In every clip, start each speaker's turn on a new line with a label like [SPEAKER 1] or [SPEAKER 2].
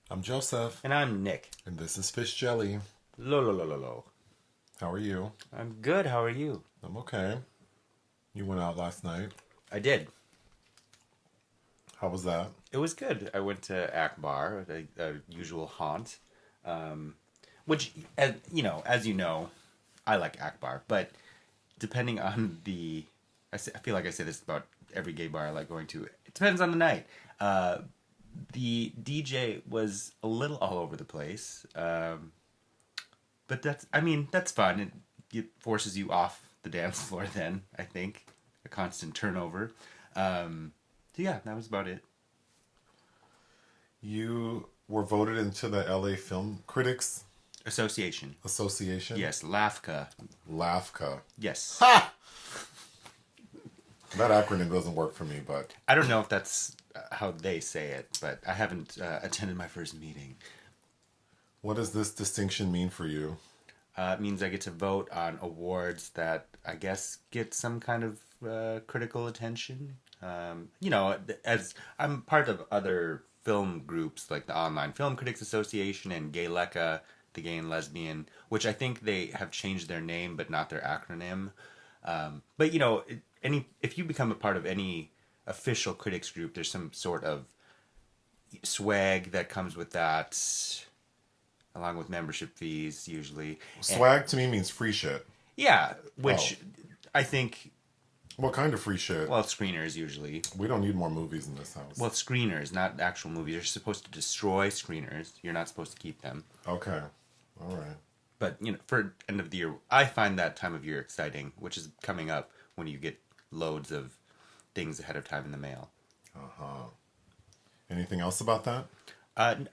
[SPEAKER 1] I'm Joseph,
[SPEAKER 2] And I'm Nick.
[SPEAKER 1] and this is Fish Jelly.
[SPEAKER 2] Lo lo lo lo lo.
[SPEAKER 1] How are you?
[SPEAKER 2] I'm good. How are you?
[SPEAKER 1] I'm okay. You went out last night.
[SPEAKER 2] I did.
[SPEAKER 1] How was that?
[SPEAKER 2] It was good. I went to Akbar, a usual haunt, which, as you know, I like Akbar. But depending on I feel like I say this about every gay bar I like going to. It depends on the night. The DJ was a little all over the place. But that's fun. It forces you off the dance floor then, I think. A constant turnover. So yeah, that was about it.
[SPEAKER 1] You were voted into the LA Film Critics
[SPEAKER 2] Association.
[SPEAKER 1] Association?
[SPEAKER 2] Yes, LAFCA.
[SPEAKER 1] LAFCA.
[SPEAKER 2] Yes.
[SPEAKER 1] Ha! That acronym doesn't work for me, but
[SPEAKER 2] I don't know if that's how they say it, but I haven't attended my first meeting.
[SPEAKER 1] what does this distinction mean for you?
[SPEAKER 2] It means I get to vote on awards that I guess get some kind of critical attention. As I'm part of other film groups like the Online Film Critics Association and Gayleka, the Gay and Lesbian, which I think they have changed their name but not their acronym. But if you become a part of any official critics group, there's some sort of swag that comes with that, along with membership fees usually.
[SPEAKER 1] Swag to me means free shit.
[SPEAKER 2] Yeah, which I think.
[SPEAKER 1] What kind of free shit?
[SPEAKER 2] Well, screeners usually.
[SPEAKER 1] We don't need more movies in this house.
[SPEAKER 2] Well, screeners, not actual movies. You're supposed to destroy screeners. You're not supposed to keep them.
[SPEAKER 1] Okay. All right.
[SPEAKER 2] But, for end of the year, I find that time of year exciting, which is coming up when you get loads of things ahead of time in the mail.
[SPEAKER 1] Uh-huh. Anything else about that?
[SPEAKER 2] I've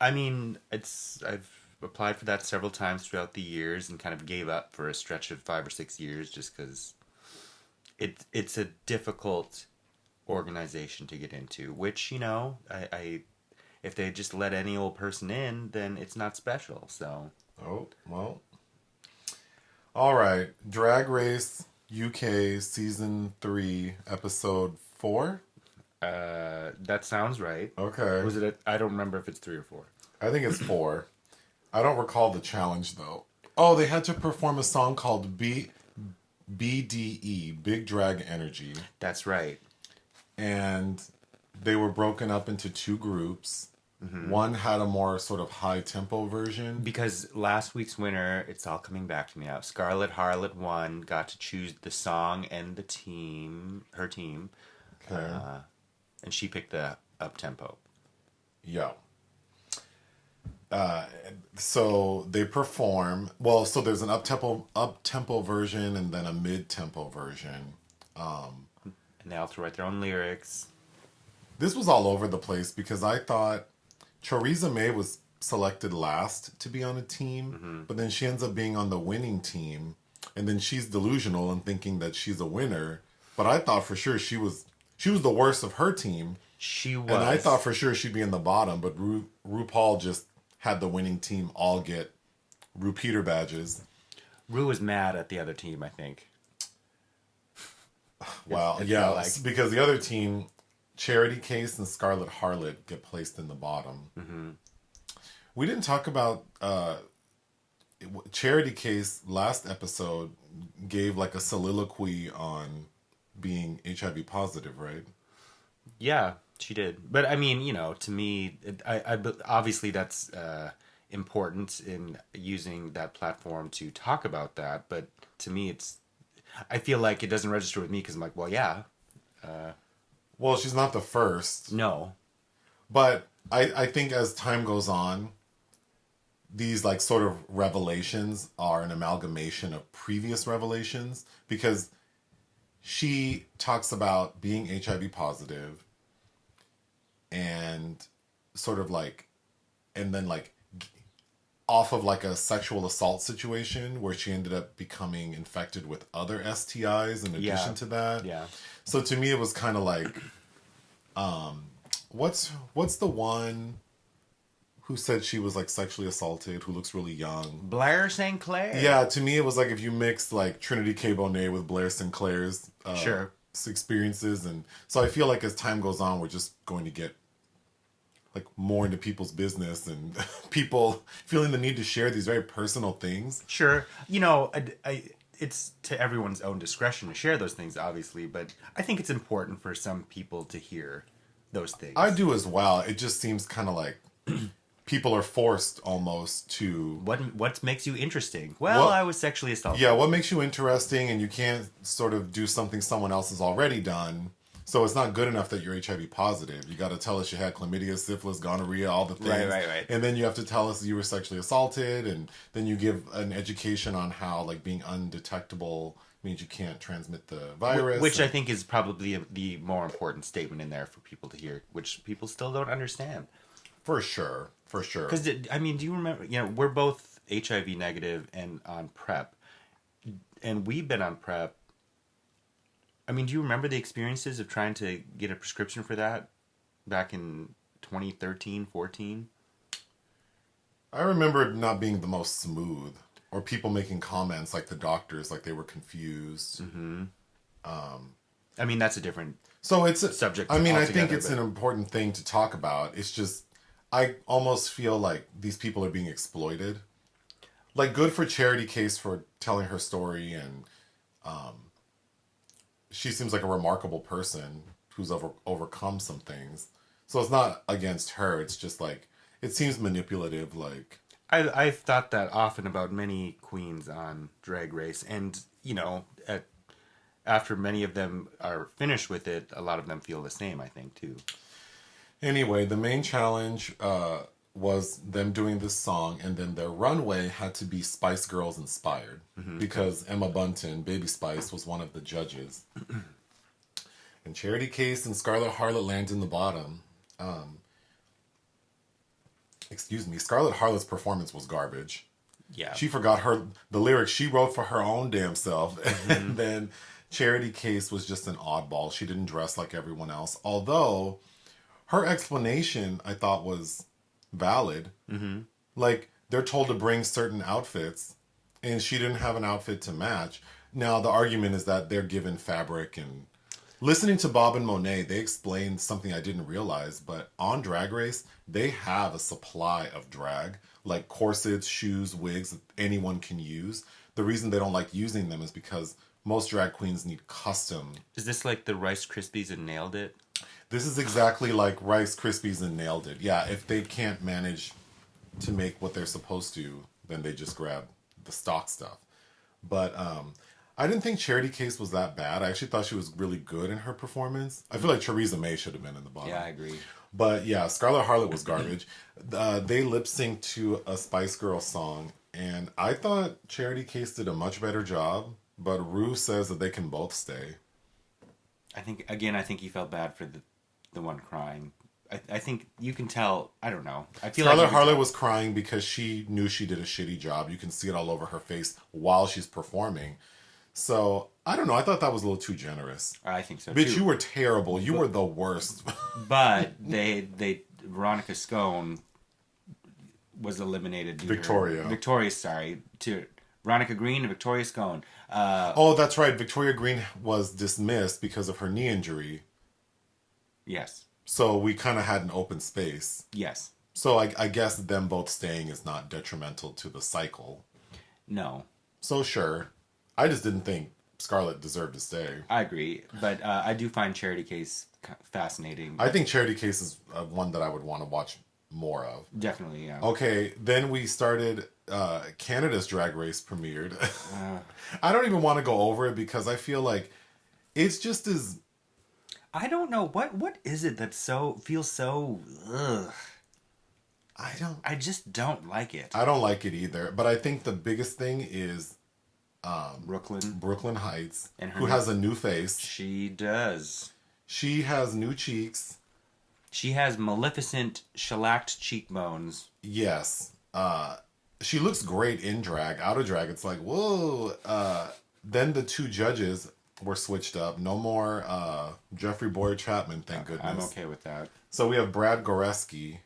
[SPEAKER 2] applied for that several times throughout the years and kind of gave up for a stretch of 5 or 6 years just because it's a difficult organization to get into, which, I if they just let any old person in, then it's not special, so.
[SPEAKER 1] Oh, well. All right. Drag Race UK Season 3, Episode 4?
[SPEAKER 2] That sounds right.
[SPEAKER 1] Okay.
[SPEAKER 2] I don't remember if it's 3 or 4.
[SPEAKER 1] I think it's 4. I don't recall the challenge, though. Oh, they had to perform a song called BDE, Big Drag Energy.
[SPEAKER 2] That's right.
[SPEAKER 1] And they were broken up into 2 groups. Mm-hmm. One had a more sort of high-tempo version.
[SPEAKER 2] Because last week's winner, it's all coming back to me now. Scarlet Harlot won, got to choose the song and her team.
[SPEAKER 1] Okay.
[SPEAKER 2] And she picked the up-tempo.
[SPEAKER 1] Yeah. So they perform. Well, so there's an up-tempo version and then a mid-tempo version.
[SPEAKER 2] And they also write their own lyrics.
[SPEAKER 1] This was all over the place because I thought Theresa May was selected last to be on a team, but then she ends up being on the winning team, and then she's delusional and thinking that she's a winner. But I thought for sure she was the worst of her team.
[SPEAKER 2] She was.
[SPEAKER 1] And I thought for sure she'd be in the bottom, but RuPaul just had the winning team all get Repeater badges.
[SPEAKER 2] Ru was mad at the other team, I think.
[SPEAKER 1] Well, yeah, because the other team, Charity Case and Scarlet Harlot, get placed in the bottom. Mm-hmm. We didn't talk about Charity Case last episode. Gave like a soliloquy on being HIV positive, right?
[SPEAKER 2] Yeah, she did. But I mean, to me, I obviously that's important in using that platform to talk about that. But to me, I feel like it doesn't register with me because I'm like, well, yeah.
[SPEAKER 1] Well, she's not the first.
[SPEAKER 2] No.
[SPEAKER 1] But I think as time goes on, these like sort of revelations are an amalgamation of previous revelations because she talks about being HIV positive and sort of like, and then like off of like a sexual assault situation where she ended up becoming infected with other STIs in addition to that.
[SPEAKER 2] Yeah.
[SPEAKER 1] So to me, it was kind of like, what's the one who said she was like sexually assaulted, who looks really young?
[SPEAKER 2] Blair St. Clair.
[SPEAKER 1] Yeah, to me, it was like if you mixed like Trinity K. Bonet with Blair Sinclair's
[SPEAKER 2] sure.
[SPEAKER 1] experiences. And so I feel like as time goes on, we're just going to get like more into people's business and people feeling the need to share these very personal things.
[SPEAKER 2] Sure. It's to everyone's own discretion to share those things, obviously, but I think it's important for some people to hear those things.
[SPEAKER 1] I do as well. It just seems kind of like people are forced almost to...
[SPEAKER 2] What makes you interesting? Well, I was sexually assaulted.
[SPEAKER 1] Yeah, what makes you interesting, and you can't sort of do something someone else has already done. So it's not good enough that you're HIV positive. You got to tell us you had chlamydia, syphilis, gonorrhea, all the things.
[SPEAKER 2] Right.
[SPEAKER 1] And then you have to tell us you were sexually assaulted, and then you give an education on how like being undetectable means you can't transmit the virus.
[SPEAKER 2] Which I think is probably the more important statement in there for people to hear, which people still don't understand.
[SPEAKER 1] For sure.
[SPEAKER 2] Because, do you remember, we're both HIV negative and on PrEP. And we've been on PrEP. Do you remember the experiences of trying to get a prescription for that back in 2013, 14?
[SPEAKER 1] I remember it not being the most smooth, or people making comments like the doctors, like they were confused.
[SPEAKER 2] Mm-hmm. That's a different subject.
[SPEAKER 1] I think it's an important thing to talk about. It's just, I almost feel like these people are being exploited. Like, good for Charity Case for telling her story, and she seems like a remarkable person who's overcome some things. So it's not against her. It's just like, it seems manipulative. Like,
[SPEAKER 2] I've thought that often about many queens on Drag Race, and after many of them are finished with it, a lot of them feel the same, I think, too.
[SPEAKER 1] Anyway, the main challenge was them doing this song, and then their runway had to be Spice Girls inspired, because Emma Bunton, Baby Spice, was one of the judges. And Charity Case and Scarlet Harlot land in the bottom. Scarlet Harlot's performance was garbage.
[SPEAKER 2] Yeah.
[SPEAKER 1] She forgot the lyrics she wrote for her own damn self. And then Charity Case was just an oddball. She didn't dress like everyone else. Although her explanation, I thought, was valid. Mm-hmm. Like, they're told to bring certain outfits, and she didn't have an outfit to match. Now, the argument is that they're given fabric, and listening to Bob and Monet, they explained something I didn't realize, but on Drag Race, they have a supply of drag, like corsets, shoes, wigs that anyone can use. The reason they don't like using them is because most drag queens need custom.
[SPEAKER 2] Is this like the Rice Krispies and Nailed It?
[SPEAKER 1] This is exactly like Rice Krispies and Nailed It. Yeah, if they can't manage to make what they're supposed to, then they just grab the stock stuff. But I didn't think Charity Case was that bad. I actually thought she was really good in her performance. I feel like Theresa May should have been in the bottom.
[SPEAKER 2] Yeah, I agree.
[SPEAKER 1] But yeah, Scarlet Harlot was garbage. They lip synced to a Spice Girl song, and I thought Charity Case did a much better job. But Rue says that they can both stay.
[SPEAKER 2] I think he felt bad for the one crying. I think you can tell. I don't know. I feel
[SPEAKER 1] Scarlet Harlot was crying because she knew she did a shitty job. You can see it all over her face while she's performing. So I don't know. I thought that was a little too generous.
[SPEAKER 2] I think so.
[SPEAKER 1] Bitch,
[SPEAKER 2] too.
[SPEAKER 1] you were terrible. You were the worst.
[SPEAKER 2] But Veronica Scone was eliminated. To Veronica Green and Victoria Scone.
[SPEAKER 1] Oh, that's right. Victoria Green was dismissed because of her knee injury.
[SPEAKER 2] Yes.
[SPEAKER 1] So we kind of had an open space.
[SPEAKER 2] Yes.
[SPEAKER 1] So I guess them both staying is not detrimental to the cycle.
[SPEAKER 2] No.
[SPEAKER 1] So sure. I just didn't think Scarlett deserved to stay.
[SPEAKER 2] I agree. But I do find Charity Case fascinating.
[SPEAKER 1] I think Charity Case is one that I would want to watch more of.
[SPEAKER 2] Definitely, yeah.
[SPEAKER 1] Okay, then we started... Canada's Drag Race premiered. I don't even want to go over it because I feel like it's just as...
[SPEAKER 2] I don't know. What is it that feels so... Ugh. I just don't like it.
[SPEAKER 1] I don't like it either. But I think the biggest thing is... Brooklyn Heights,
[SPEAKER 2] and
[SPEAKER 1] who has a new face.
[SPEAKER 2] She does.
[SPEAKER 1] She has new cheeks.
[SPEAKER 2] She has maleficent shellacked cheekbones.
[SPEAKER 1] Yes. She looks great in drag. Out of drag, it's like, whoa. Then the two judges were switched up. No more Jeffrey Boyer Chapman, thank goodness.
[SPEAKER 2] I'm okay with that.
[SPEAKER 1] So we have Brad Goreski.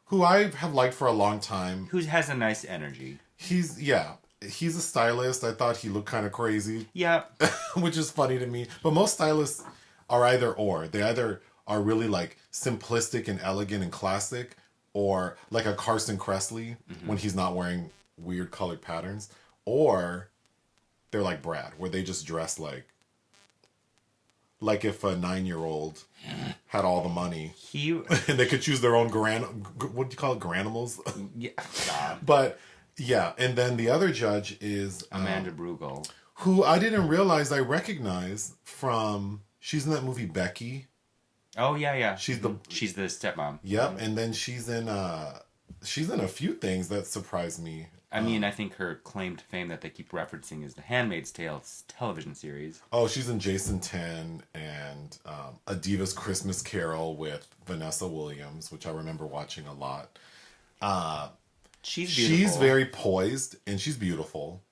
[SPEAKER 2] Who
[SPEAKER 1] I have liked for a long time.
[SPEAKER 2] Who has a nice energy.
[SPEAKER 1] He's a stylist. I thought he looked kind of crazy.
[SPEAKER 2] Yeah.
[SPEAKER 1] Which is funny to me. But most stylists are either or. They either are really like simplistic and elegant and classic, or like a Carson Kressley when he's not wearing weird colored patterns, or they're like Brad, where they just dress like if a 9-year-old had all the money and they could choose their own what do you call it, granimals?
[SPEAKER 2] Yeah.
[SPEAKER 1] But yeah, and then the other judge is
[SPEAKER 2] Amanda Brugel,
[SPEAKER 1] who I didn't realize I recognize from, she's in that movie Becky.
[SPEAKER 2] Oh yeah.
[SPEAKER 1] She's
[SPEAKER 2] the stepmom.
[SPEAKER 1] Yep, and then she's in a few things that surprised me.
[SPEAKER 2] I mean, I think her claim to fame that they keep referencing is the Handmaid's Tale television series.
[SPEAKER 1] Oh, she's in Jason 10 and A Diva's Christmas Carol with Vanessa Williams, which I remember watching a lot.
[SPEAKER 2] She's beautiful.
[SPEAKER 1] She's very poised and she's beautiful.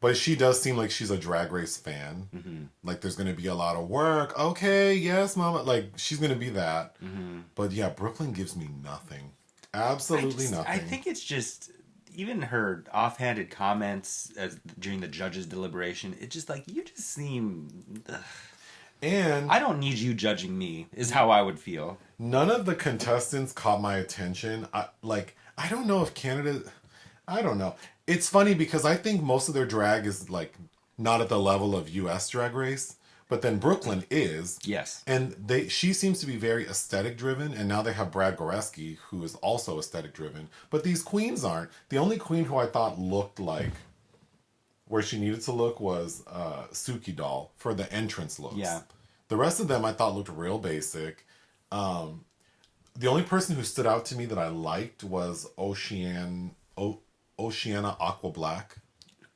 [SPEAKER 1] But she does seem like she's a Drag Race fan. Mm-hmm. Like there's going to be a lot of work. Okay, yes, mama. Like she's going to be that. Mm-hmm. But yeah, Brooklyn gives me nothing. Absolutely nothing.
[SPEAKER 2] I think it's just... Even her offhanded comments during the judge's deliberation, it's just like, you just seem... Ugh.
[SPEAKER 1] And
[SPEAKER 2] I don't need you judging me, is how I would feel.
[SPEAKER 1] None of the contestants caught my attention. I don't know if Canada... I don't know. It's funny because I think most of their drag is like not at the level of U.S. Drag Race. But then Brooklyn is.
[SPEAKER 2] Yes.
[SPEAKER 1] And she seems to be very aesthetic driven. And now they have Brad Goreski, who is also aesthetic driven. But these queens aren't. The only queen who I thought looked like where she needed to look was Suki Doll for the entrance looks.
[SPEAKER 2] Yeah.
[SPEAKER 1] The rest of them I thought looked real basic. The only person who stood out to me that I liked was Oceana Aqua Black.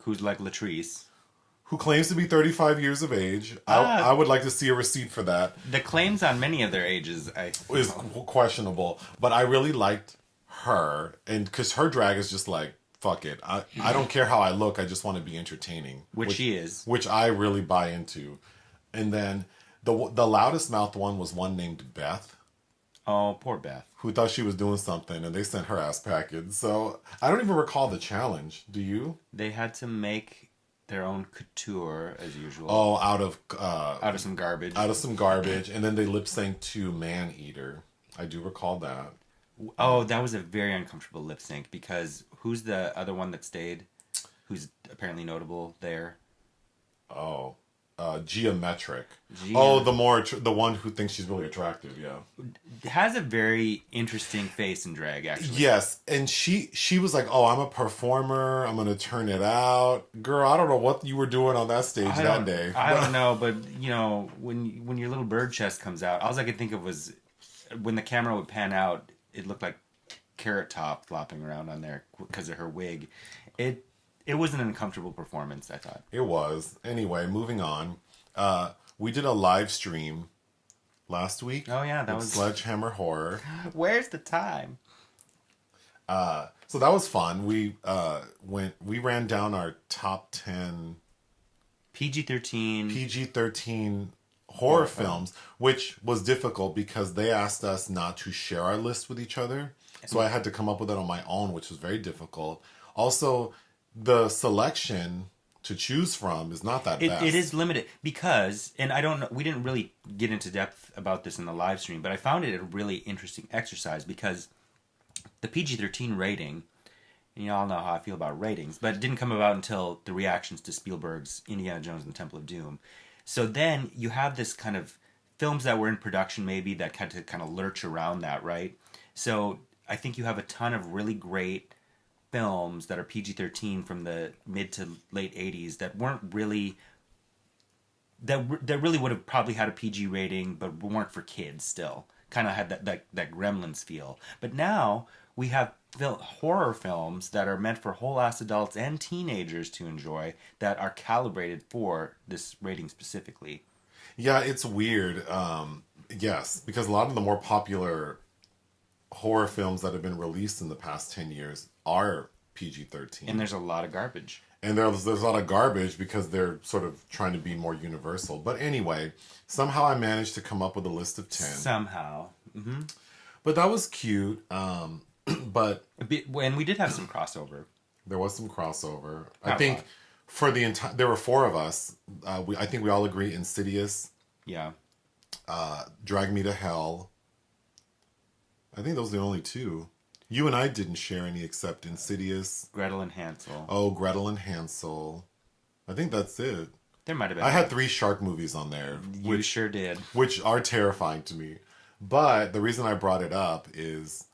[SPEAKER 2] Who's like Latrice.
[SPEAKER 1] Who claims to be 35 years of age. I would like to see a receipt for that.
[SPEAKER 2] The claims on many of their ages
[SPEAKER 1] is questionable. But I really liked her. And because her drag is just like, fuck it. I don't care how I look. I just want to be entertaining.
[SPEAKER 2] Which she is.
[SPEAKER 1] Which I really buy into. And then the loudest mouth one was one named Beth.
[SPEAKER 2] Oh, poor Beth.
[SPEAKER 1] Who thought she was doing something. And they sent her ass package. So I don't even recall the challenge. Do you?
[SPEAKER 2] They had to make... their own couture, as usual.
[SPEAKER 1] Oh, out of
[SPEAKER 2] some garbage.
[SPEAKER 1] Out of some garbage. And then they lip synced to Man Eater. I do recall that.
[SPEAKER 2] Oh, that was a very uncomfortable lip sync because who's the other one that stayed? Who's apparently notable there?
[SPEAKER 1] Oh, Geometric. Oh, the one who thinks she's really attractive, yeah.
[SPEAKER 2] Has a very interesting face in drag, actually.
[SPEAKER 1] Yes, and she was like, "Oh, I'm a performer. I'm gonna turn it out." Girl, I don't know what you were doing on that stage that day.
[SPEAKER 2] I don't know, but you know, when your little bird chest comes out, all I could think of was when the camera would pan out, it looked like Carrot Top flopping around on there because of her wig. It was an uncomfortable performance, I thought.
[SPEAKER 1] It was. Anyway, moving on. We did a live stream last week.
[SPEAKER 2] Oh, yeah. That was
[SPEAKER 1] Sledgehammer Horror.
[SPEAKER 2] Where's the time?
[SPEAKER 1] So that was fun. We ran down our top 10 PG-13 horror films, which was difficult because they asked us not to share our list with each other. So I had to come up with that on my own, which was very difficult. Also, the selection to choose from is not that vast.
[SPEAKER 2] It is limited because, and I don't know, we didn't really get into depth about this in the live stream, but I found it a really interesting exercise because the PG-13 rating, and you all know how I feel about ratings, but it didn't come about until the reactions to Spielberg's Indiana Jones and the Temple of Doom. So then you have this kind of films that were in production maybe that kind of lurch around that, right? So I think you have a ton of really great films that are PG-13 from the mid to late 80s that weren't really that really would have probably had a PG rating but weren't for kids still. Kind of had that Gremlins feel. But now we have horror films that are meant for whole ass adults and teenagers to enjoy that are calibrated for this rating specifically.
[SPEAKER 1] Yeah, it's weird. Yes, because a lot of the more popular horror films that have been released in the past 10 years are PG-13.
[SPEAKER 2] And there's a lot of garbage.
[SPEAKER 1] And there's a lot of garbage because they're sort of trying to be more universal. But anyway, somehow I managed to come up with a list of 10.
[SPEAKER 2] Somehow. Mm-hmm.
[SPEAKER 1] But that was cute. But
[SPEAKER 2] and we did have some crossover.
[SPEAKER 1] There was some crossover. I think for the entire... There were 4 of us. I think we all agree Insidious.
[SPEAKER 2] Yeah.
[SPEAKER 1] Drag Me to Hell. I think those are the only two. You and I didn't share any except Insidious.
[SPEAKER 2] Gretel and Hansel.
[SPEAKER 1] Oh, Gretel and Hansel. I think that's it.
[SPEAKER 2] There might have been.
[SPEAKER 1] I had 3 shark movies on there.
[SPEAKER 2] You sure did.
[SPEAKER 1] Which are terrifying to me. But the reason I brought it up is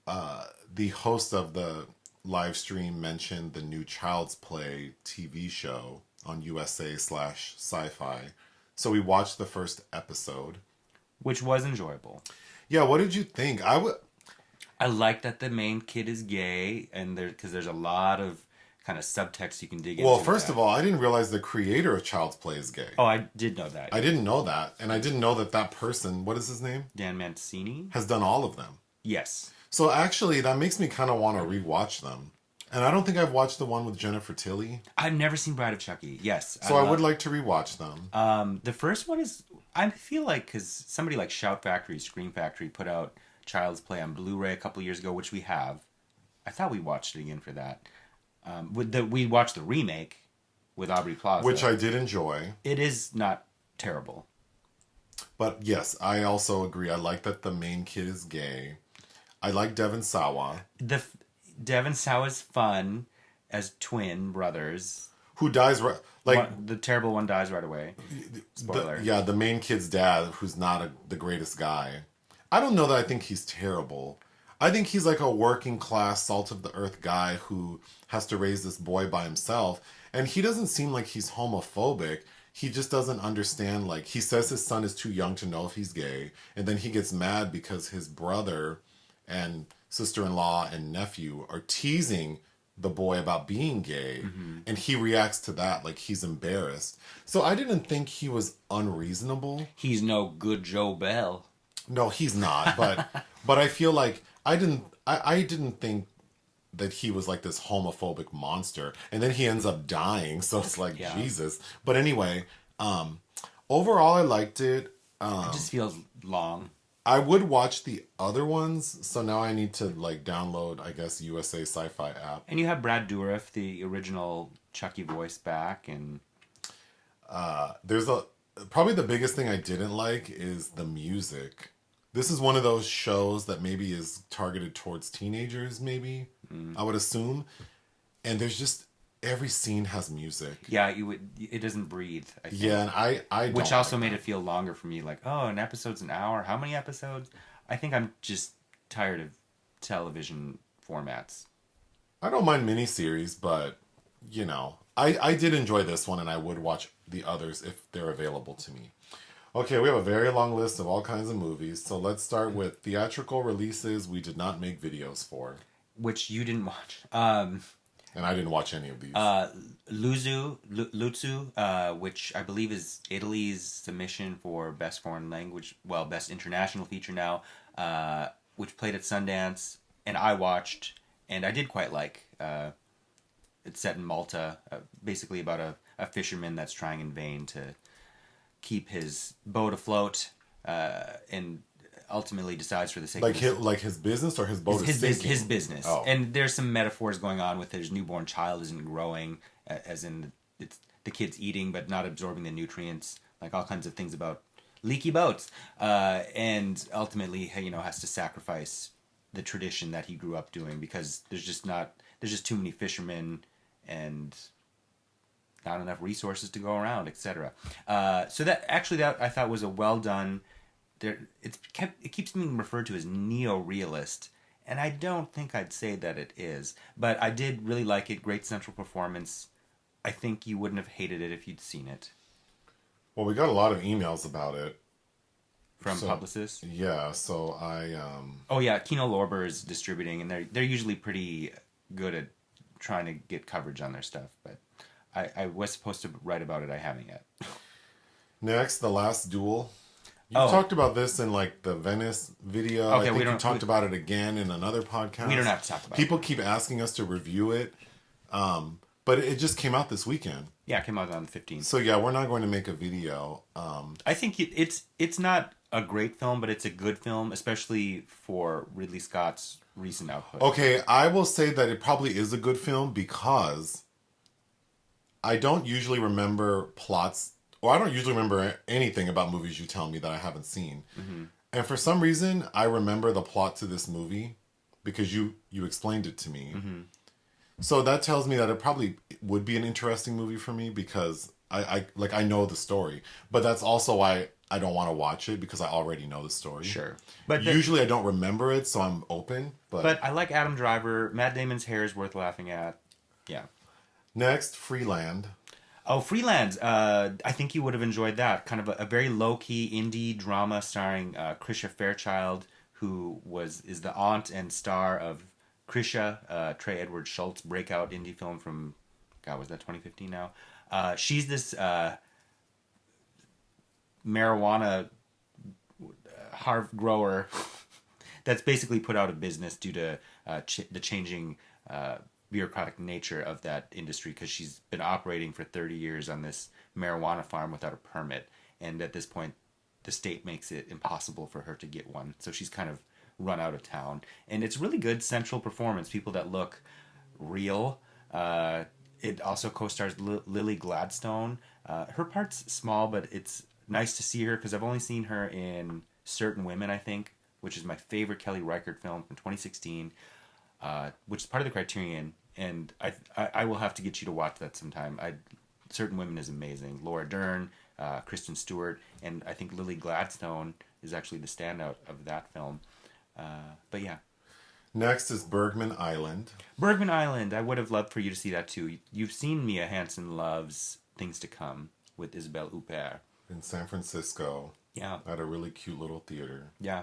[SPEAKER 1] the host of the live stream mentioned the new Child's Play TV show on USA/Syfy. So we watched the first episode.
[SPEAKER 2] Which was enjoyable.
[SPEAKER 1] Yeah, what did you think?
[SPEAKER 2] I like that the main kid is gay, and because there's a lot of kind of subtext you can dig into.
[SPEAKER 1] Well, first of all, I didn't realize the creator of Child's Play is gay.
[SPEAKER 2] Oh, I did know that.
[SPEAKER 1] I didn't know that. And I didn't know that person, what is his name?
[SPEAKER 2] Dan Mancini?
[SPEAKER 1] Has done all of them.
[SPEAKER 2] Yes.
[SPEAKER 1] So actually, that makes me kind of want to rewatch them. And I don't think I've watched the one with Jennifer Tilly.
[SPEAKER 2] I've never seen Bride of Chucky. Yes.
[SPEAKER 1] So I would like to rewatch them.
[SPEAKER 2] The first one is, I feel like, because somebody like Shout Factory, Scream Factory put out Child's Play on Blu-ray a couple years ago, which we have. I thought we watched it again for that. We watched the remake with Aubrey Plaza.
[SPEAKER 1] Which I did enjoy.
[SPEAKER 2] It is not terrible.
[SPEAKER 1] But yes, I also agree. I like that the main kid is gay. I like Devon Sawa.
[SPEAKER 2] Devon Sawa's fun as twin brothers.
[SPEAKER 1] Who dies
[SPEAKER 2] the terrible one dies right away. Spoiler.
[SPEAKER 1] The main kid's dad, who's not the greatest guy. I don't know that I think he's terrible. I think he's like a working class, salt of the earth guy who has to raise this boy by himself. And he doesn't seem like he's homophobic. He just doesn't understand, like, he says his son is too young to know if he's gay. And then he gets mad because his brother and sister-in-law and nephew are teasing the boy about being gay. Mm-hmm. And he reacts to that like he's embarrassed. So I didn't think he was unreasonable.
[SPEAKER 2] He's no good Joe Bell.
[SPEAKER 1] No, he's not. But I feel like I didn't think that he was like this homophobic monster. And then he ends up dying. So it's like, Jesus. But anyway, overall, I liked it.
[SPEAKER 2] It just feels long.
[SPEAKER 1] I would watch the other ones. So now I need to like download, I guess, USA Syfy app.
[SPEAKER 2] And you have Brad Dourif, the original Chucky voice, back. And
[SPEAKER 1] there's probably the biggest thing I didn't like is the music. This is one of those shows that maybe is targeted towards teenagers, maybe, I would assume. And there's just, every scene has music.
[SPEAKER 2] Yeah, it doesn't breathe, I think.
[SPEAKER 1] Yeah, and I
[SPEAKER 2] which also made it feel longer for me. Like, oh, an episode's an hour. How many episodes? I think I'm just tired of television formats.
[SPEAKER 1] I don't mind miniseries, but, I did enjoy this one, and I would watch the others if they're available to me. Okay, we have a very long list of all kinds of movies, so let's start with theatrical releases we did not make videos for.
[SPEAKER 2] Which you didn't watch.
[SPEAKER 1] And I didn't watch any of these.
[SPEAKER 2] Lutsu, which I believe is Italy's submission for Best Foreign Language, Best International Feature now, which played at Sundance, and I watched, and I did quite like. It's set in Malta, basically about a fisherman that's trying in vain to keep his boat afloat, and ultimately decides for the sake of
[SPEAKER 1] his business or his boat is sinking?
[SPEAKER 2] His business. Oh. And there's some metaphors going on with his newborn child isn't growing, as in the kid's eating but not absorbing the nutrients, like all kinds of things about leaky boats, and ultimately has to sacrifice the tradition that he grew up doing because there's just too many fishermen and not enough resources to go around, etc. So that I thought was a well done. It keeps being referred to as neo-realist, and I don't think I'd say that it is. But I did really like it. Great central performance. I think you wouldn't have hated it if you'd seen it.
[SPEAKER 1] Well, we got a lot of emails about it
[SPEAKER 2] from publicists.
[SPEAKER 1] Yeah, so I.
[SPEAKER 2] Oh yeah, Kino Lorber is distributing, and they're usually pretty good at trying to get coverage on their stuff, but. I was supposed to write about it. I haven't yet.
[SPEAKER 1] Next, The Last Duel. You talked about this in like the Venice video. Okay, I think you talked about it again in another podcast.
[SPEAKER 2] We don't have to talk about it.
[SPEAKER 1] People keep asking us to review it, but it just came out this weekend.
[SPEAKER 2] Yeah, it came out on the 15th.
[SPEAKER 1] So yeah, we're not going to make a video.
[SPEAKER 2] I think it's not a great film, but it's a good film, especially for Ridley Scott's recent output.
[SPEAKER 1] Okay, I will say that it probably is a good film because I don't usually remember plots well, I don't usually remember anything about movies you tell me that I haven't seen. And for some reason, I remember the plot to this movie because you explained it to me. So that tells me that it probably would be an interesting movie for me because I know the story. But that's also why I don't want to watch it because I already know the story.
[SPEAKER 2] Sure. But
[SPEAKER 1] usually I don't remember it, so I'm open.
[SPEAKER 2] But I like Adam Driver. Matt Damon's hair is worth laughing at. Yeah.
[SPEAKER 1] Next, Freeland.
[SPEAKER 2] Oh, Freeland. I think you would have enjoyed that. Kind of a very low-key indie drama starring Krisha Fairchild, who is the aunt and star of Krisha, Trey Edward Schultz breakout indie film from, God, was that 2015 now? She's this marijuana harv grower that's basically put out of business due to the changing bureaucratic nature of that industry because she's been operating for 30 years on this marijuana farm without a permit. And at this point, the state makes it impossible for her to get one. So she's kind of run out of town. And it's really good central performance, people that look real. It also co-stars Lily Gladstone. Her part's small, but it's nice to see her because I've only seen her in Certain Women, I think, which is my favorite Kelly Reichardt film from 2016, which is part of the Criterion, and I will have to get you to watch that sometime. Certain Women is amazing. Laura Dern, Kristen Stewart, and I think Lily Gladstone is actually the standout of that film. But yeah.
[SPEAKER 1] Next is Bergman Island.
[SPEAKER 2] Bergman Island. I would have loved for you to see that too. You've seen Mia Hansen Love's Things to Come with Isabelle Huppert.
[SPEAKER 1] In San Francisco.
[SPEAKER 2] Yeah.
[SPEAKER 1] At a really cute little theater.
[SPEAKER 2] Yeah.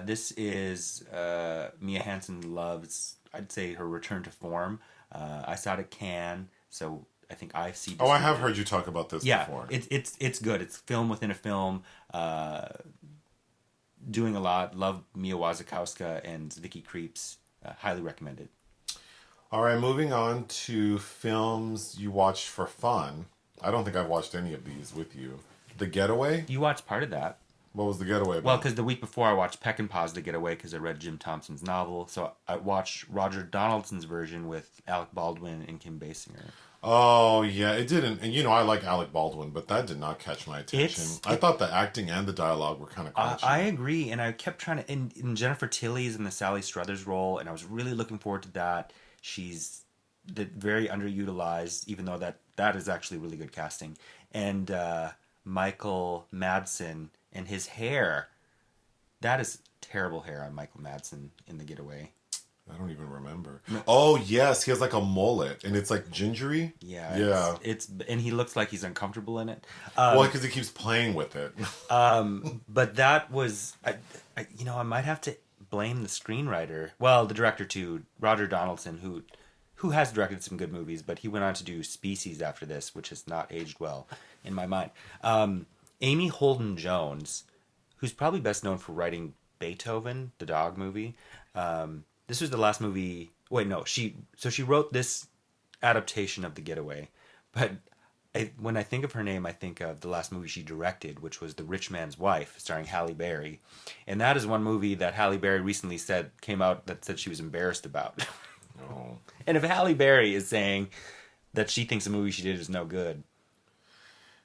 [SPEAKER 2] This is Mia Hansen Love's, I'd say, her return to form. I saw it at Cannes, so I think I've seen.
[SPEAKER 1] Oh, I have heard you talk about this before.
[SPEAKER 2] It's good. It's film within a film. Doing a lot. Love Mia Wasikowska and Vicky Krieps. Highly recommended.
[SPEAKER 1] All right, moving on to films you watched for fun. I don't think I've watched any of these with you. The Getaway?
[SPEAKER 2] You watched part of that.
[SPEAKER 1] What was The Getaway about?
[SPEAKER 2] Well, because the week before I watched Peck and Pause The Getaway because I read Jim Thompson's novel. So I watched Roger Donaldson's version with Alec Baldwin and Kim Basinger.
[SPEAKER 1] Oh, yeah, it didn't. And, I like Alec Baldwin, but that did not catch my attention. I thought the acting and the dialogue were kind of crunchy.
[SPEAKER 2] I agree, and I kept trying to... In Jennifer Tilly's in the Sally Struthers role, and I was really looking forward to that. She's very underutilized, even though that is actually really good casting. And Michael Madsen and his hair. That is terrible hair on Michael Madsen in The Getaway.
[SPEAKER 1] I don't even remember. Oh, yes. He has like a mullet and it's like gingery.
[SPEAKER 2] Yeah. It's and he looks like he's uncomfortable in it.
[SPEAKER 1] Well, because he keeps playing with it.
[SPEAKER 2] But that was, I might have to blame the screenwriter. Well, the director too, Roger Donaldson, who has directed some good movies, but he went on to do Species after this, which has not aged well in my mind. Amy Holden Jones, who's probably best known for writing Beethoven, the dog movie. This was the last movie. Wait, no, she wrote this adaptation of The Getaway, but when I think of her name, I think of the last movie she directed, which was The Rich Man's Wife, starring Halle Berry, and that is one movie that Halle Berry recently came out that said she was embarrassed about.
[SPEAKER 1] Oh.
[SPEAKER 2] And if Halle Berry is saying that she thinks the movie she did is no good.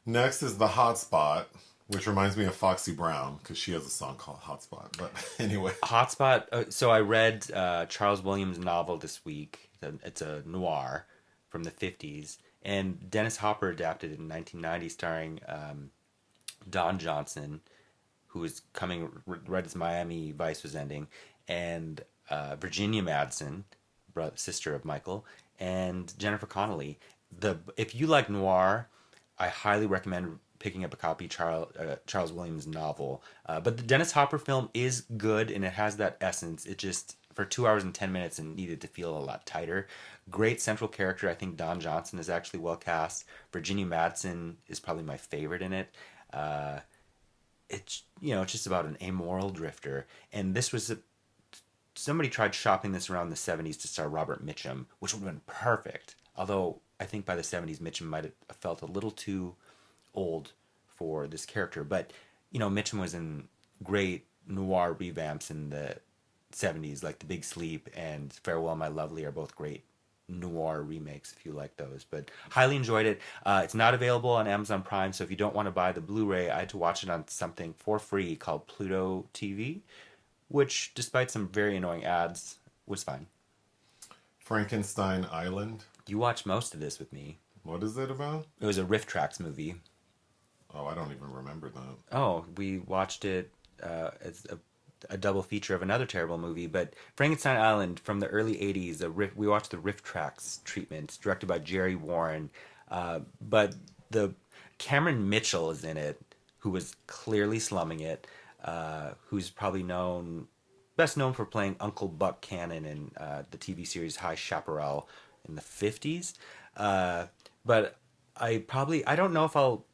[SPEAKER 1] Next is The Hotspot, which reminds me of Foxy Brown, because she has a song called Hotspot. But anyway.
[SPEAKER 2] Hotspot, so I read Charles Williams' novel this week. It's a noir from the 50s. And Dennis Hopper adapted it in 1990, starring Don Johnson, who was coming right as Miami Vice was ending, and Virginia Madsen, sister of Michael, and Jennifer Connelly. If you like noir, I highly recommend picking up a copy of Charles Williams' novel. But the Dennis Hopper film is good, and it has that essence. It just, for 2 hours and 10 minutes, and needed to feel a lot tighter. Great central character. I think Don Johnson is actually well cast. Virginia Madsen is probably my favorite in it. It's just about an amoral drifter. And this was somebody tried shopping this around the 70s to star Robert Mitchum, which would have been perfect. Although I think by the 70s, Mitchum might have felt a little too old for this character. But, Mitchum was in great noir revamps in the 70s, like The Big Sleep and Farewell My Lovely are both great noir remakes if you like those. But highly enjoyed it. It's not available on Amazon Prime, so if you don't want to buy the Blu-ray, I had to watch it on something for free called Pluto TV, which, despite some very annoying ads, was fine.
[SPEAKER 1] Frankenstein Island.
[SPEAKER 2] You watched most of this with me.
[SPEAKER 1] What is it about?
[SPEAKER 2] It was a Riff Tracks movie.
[SPEAKER 1] Oh, I don't even remember that.
[SPEAKER 2] Oh, we watched it as a double feature of another terrible movie, but Frankenstein Island from the early 80s, we watched the Riff Tracks treatment, directed by Jerry Warren. But the Cameron Mitchell is in it, who was clearly slumming it, who's probably best known for playing Uncle Buck Cannon in the TV series High Chaparral in the 50s. But I don't know if I'll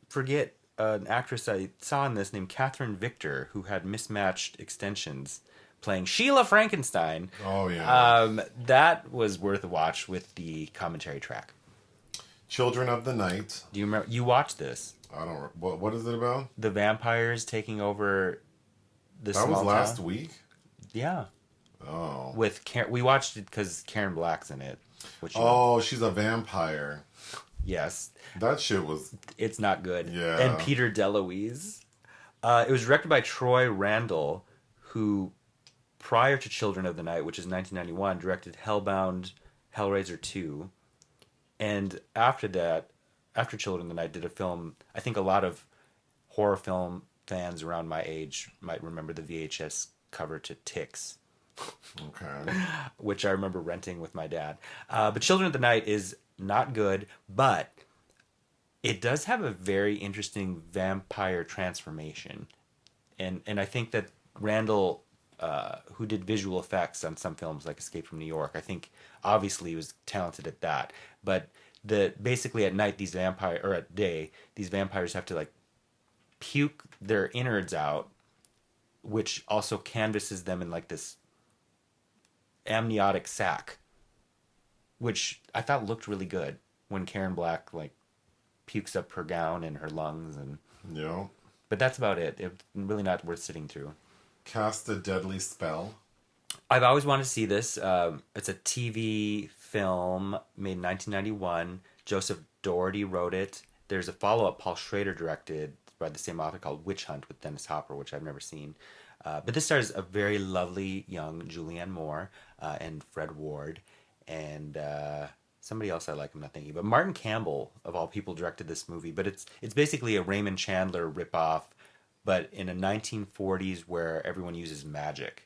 [SPEAKER 2] forget an actress I saw in this named Catherine Victor, who had mismatched extensions, playing Sheila Frankenstein.
[SPEAKER 1] Oh, yeah.
[SPEAKER 2] That was worth a watch with the commentary track.
[SPEAKER 1] Children of the Night.
[SPEAKER 2] Do you remember? You watched this.
[SPEAKER 1] I don't... What is it about?
[SPEAKER 2] The vampires taking over the small town.
[SPEAKER 1] That was last week?
[SPEAKER 2] Yeah.
[SPEAKER 1] Oh.
[SPEAKER 2] We watched it because Karen Black's in it.
[SPEAKER 1] She's a vampire.
[SPEAKER 2] Yes.
[SPEAKER 1] That shit was...
[SPEAKER 2] It's not good.
[SPEAKER 1] Yeah.
[SPEAKER 2] And Peter DeLuise. It was directed by Troy Randall, who, prior to Children of the Night, which is 1991, directed Hellbound, Hellraiser 2. And after that, after Children of the Night, did a film... I think a lot of horror film fans around my age might remember the VHS cover to Ticks.
[SPEAKER 1] Okay.
[SPEAKER 2] Which I remember renting with my dad. But Children of the Night is not good, but it does have a very interesting vampire transformation. And I think that Randall, who did visual effects on some films like Escape from New York, I think obviously was talented at that. But basically at night, at day, these vampires have to like puke their innards out, which also canvases them in like this amniotic sac, which I thought looked really good when Karen Black like pukes up her gown and her lungs, and
[SPEAKER 1] yeah.
[SPEAKER 2] But that's about it. It's really not worth sitting through.
[SPEAKER 1] Cast a Deadly Spell.
[SPEAKER 2] I've always wanted to see this. It's a TV film made in 1991. Joseph Doherty wrote it. There's a follow-up Paul Schrader directed by the same author called Witch Hunt with Dennis Hopper, which I've never seen. But this stars a very lovely young Julianne Moore and Fred Ward and somebody else I like, I'm not thinking. But Martin Campbell, of all people, directed this movie. But it's basically a Raymond Chandler ripoff, but in a 1940s where everyone uses magic.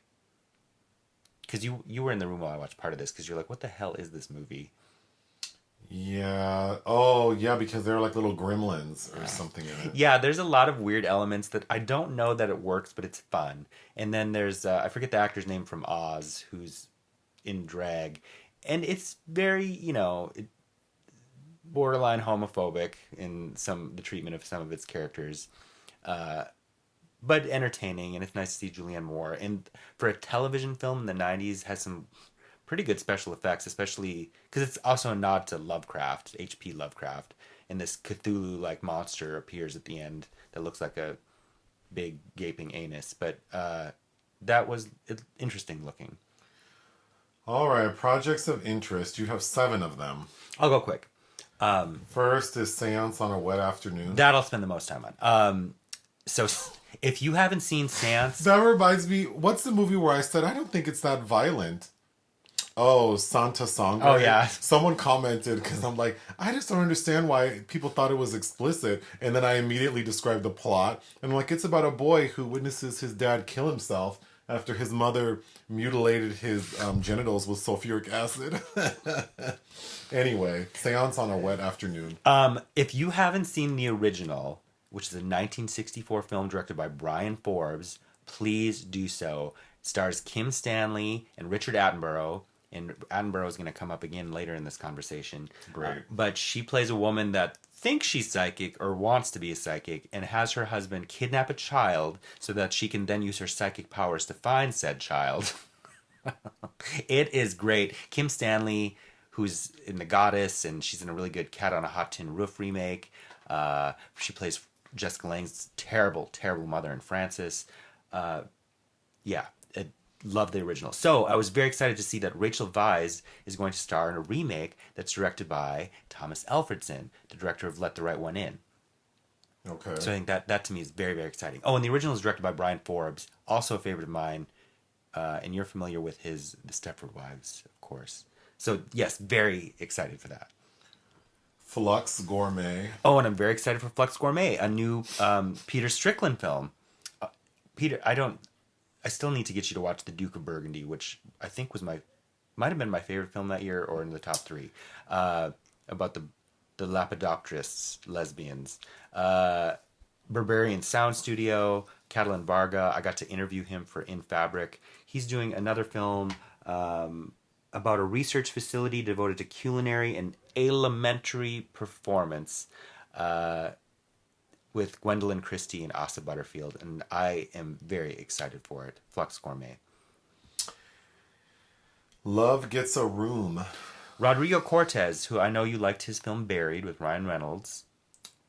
[SPEAKER 2] Because you were in the room while I watched part of this, because you're like, what the hell is this movie?
[SPEAKER 1] Yeah. Oh, yeah, because they're like little gremlins or something in it.
[SPEAKER 2] Yeah, there's a lot of weird elements that I don't know that it works, but it's fun. And then there's, I forget the actor's name from Oz, who's in drag. And it's very, borderline homophobic in the treatment of some of its characters. But entertaining, and it's nice to see Julianne Moore. And for a television film in the 90s, has some pretty good special effects, especially because it's also a nod to Lovecraft, H.P. Lovecraft. And this Cthulhu-like monster appears at the end that looks like a big gaping anus. But that was interesting looking.
[SPEAKER 1] All right, projects of interest. You have 7 of them.
[SPEAKER 2] I'll go quick.
[SPEAKER 1] First is Seance on a Wet Afternoon.
[SPEAKER 2] That I'll spend the most time on. So if you haven't seen Seance...
[SPEAKER 1] That reminds me, what's the movie where I said, I don't think it's that violent? Oh, Santa Sangre.
[SPEAKER 2] Oh, yeah.
[SPEAKER 1] Someone commented, because I'm like, I just don't understand why people thought it was explicit. And then I immediately described the plot. And I'm like, it's about a boy who witnesses his dad kill himself after his mother mutilated his genitals with sulfuric acid. Anyway, Seance on a Wet Afternoon.
[SPEAKER 2] If you haven't seen the original, which is a 1964 film directed by Brian Forbes, please do so. It stars Kim Stanley and Richard Attenborough. And Attenborough is going to come up again later in this conversation.
[SPEAKER 1] Great.
[SPEAKER 2] But she plays a woman that thinks she's psychic or wants to be a psychic and has her husband kidnap a child so that she can then use her psychic powers to find said child. It is great. Kim Stanley, who's in The Goddess, and she's in a really good Cat on a Hot Tin Roof remake. She plays Jessica Lange's terrible, terrible mother in Frances. love the original. So I was very excited to see that Rachel Weisz is going to star in a remake that's directed by Thomas Alfredson, the director of Let the Right One In.
[SPEAKER 1] Okay.
[SPEAKER 2] So I think that to me is very, very exciting. Oh, and the original is directed by Brian Forbes, also a favorite of mine. And you're familiar with The Stepford Wives, of course. So yes, very excited for that.
[SPEAKER 1] Flux Gourmet.
[SPEAKER 2] Oh, and I'm very excited for Flux Gourmet, a new Peter Strickland film. Peter, I still need to get you to watch The Duke of Burgundy, which I think might have been my favorite film that year, or in the top 3, about the Lepidopterist lesbians. Berberian Sound Studio, Catalan Varga. I got to interview him for In Fabric. He's doing another film about a research facility devoted to culinary and elementary performance with Gwendolyn Christie and Asa Butterfield, and I am very excited for it. Flux Gourmet.
[SPEAKER 1] Love Gets a Room.
[SPEAKER 2] Rodrigo Cortez, who I know you liked his film Buried with Ryan Reynolds.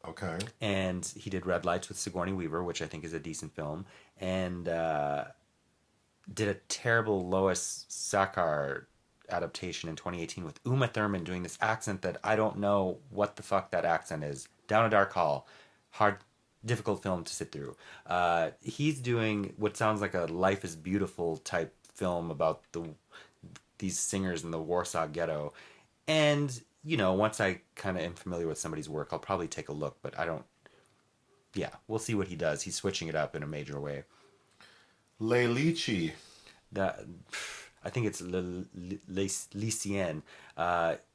[SPEAKER 1] Okay.
[SPEAKER 2] And he did Red Lights with Sigourney Weaver, which I think is a decent film. And did a terrible Lois Sakar adaptation in 2018 with Uma Thurman doing this accent that I don't know what the fuck that accent is. Down a Dark Hall. Hard, difficult film to sit through. He's doing what sounds like a Life is Beautiful type film about these singers in the Warsaw Ghetto. And, you know, once I kind of am familiar with somebody's work, I'll probably take a look, but I don't... Yeah, we'll see what he does. He's switching it up in a major way.
[SPEAKER 1] Le Lychee.
[SPEAKER 2] I think it's Lycéenne,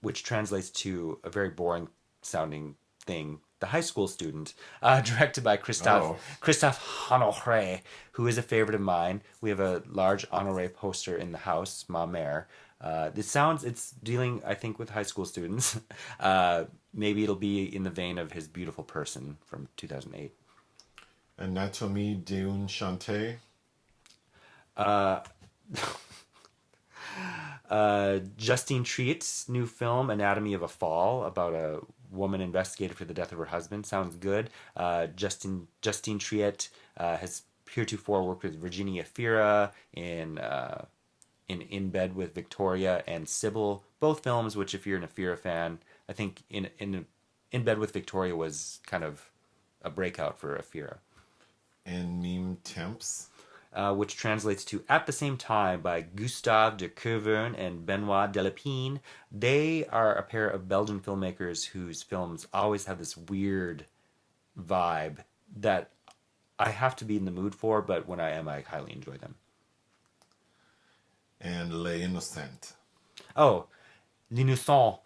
[SPEAKER 2] which translates to a very boring sounding thing. The high school student, directed by Christophe Honoré, who is a favorite of mine. We have a large Honoré poster in the house, Ma Mère. It's dealing, I think, with high school students. Maybe it'll be in the vein of His Beautiful Person from 2008.
[SPEAKER 1] Anatomie d'une Chantée.
[SPEAKER 2] Justine Triet's new film, Anatomy of a Fall, about a woman investigated for the death of her husband. Sounds good. Justine Triet has heretofore worked with Virginia Fira in Bed with Victoria and Sybil. Both films, which if you're an Fira fan, I think in Bed with Victoria was kind of a breakout for Fira.
[SPEAKER 1] And Meme Temps.
[SPEAKER 2] Which translates to At the Same Time by Gustave de Coevern and Benoit Delépine. They are a pair of Belgian filmmakers whose films always have this weird vibe that I have to be in the mood for, but when I am, I highly enjoy them.
[SPEAKER 1] And Les Innocents.
[SPEAKER 2] Oh, L'Innocent.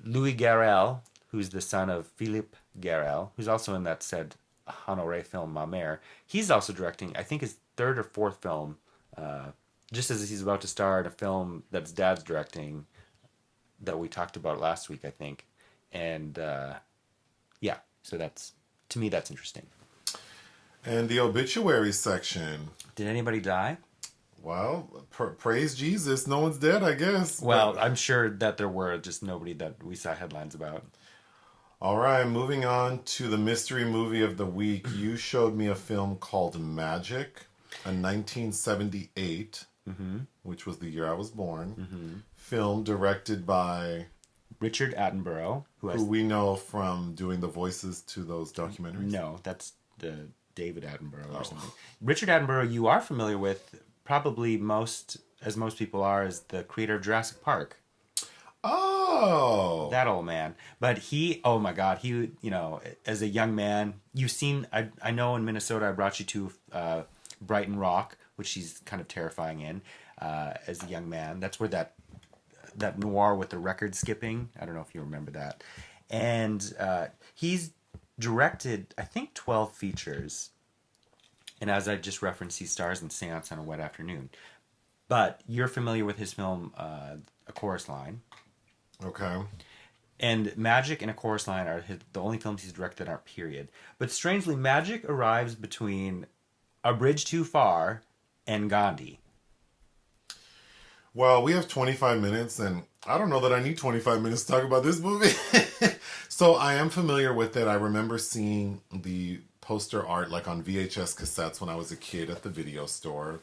[SPEAKER 2] Louis Garrel, who's the son of Philippe Garrel, who's also in that said Honoré film Ma Mère. He's also directing, I think, his 3rd or 4th film, just as he's about to star in a film that his dad's directing that we talked about last week, I think. And yeah, so to me, that's interesting.
[SPEAKER 1] And the obituary section.
[SPEAKER 2] Did anybody die?
[SPEAKER 1] Well, praise Jesus. No one's dead, I guess.
[SPEAKER 2] Well, but I'm sure that there were, just nobody that we saw headlines about.
[SPEAKER 1] All right, moving on to the mystery movie of the week. You showed me a film called Magic, a 1978, which was the year I was born, film directed by
[SPEAKER 2] Richard Attenborough, who
[SPEAKER 1] we know from doing the voices to those documentaries.
[SPEAKER 2] No, that's the David Attenborough or something. Richard Attenborough, you are familiar with, probably most people are, as the creator of Jurassic Park.
[SPEAKER 1] Oh,
[SPEAKER 2] that old man. But oh my God, he, you know, as a young man, you've seen, I know in Minnesota I brought you to Brighton Rock, which he's kind of terrifying in as a young man. That's where that noir with the record skipping, I don't know if you remember that. And he's directed, I think, 12 features. And as I just referenced, he stars in Seance on a Wet Afternoon. But you're familiar with his film, A Chorus Line.
[SPEAKER 1] Okay.
[SPEAKER 2] And Magic and A Chorus Line are the only films he's directed are period. But strangely, Magic arrives between A Bridge Too Far and Gandhi.
[SPEAKER 1] Well, we have 25 minutes, and I don't know that I need 25 minutes to talk about this movie. So I am familiar with it. I remember seeing the poster art like on VHS cassettes when I was a kid at the video store.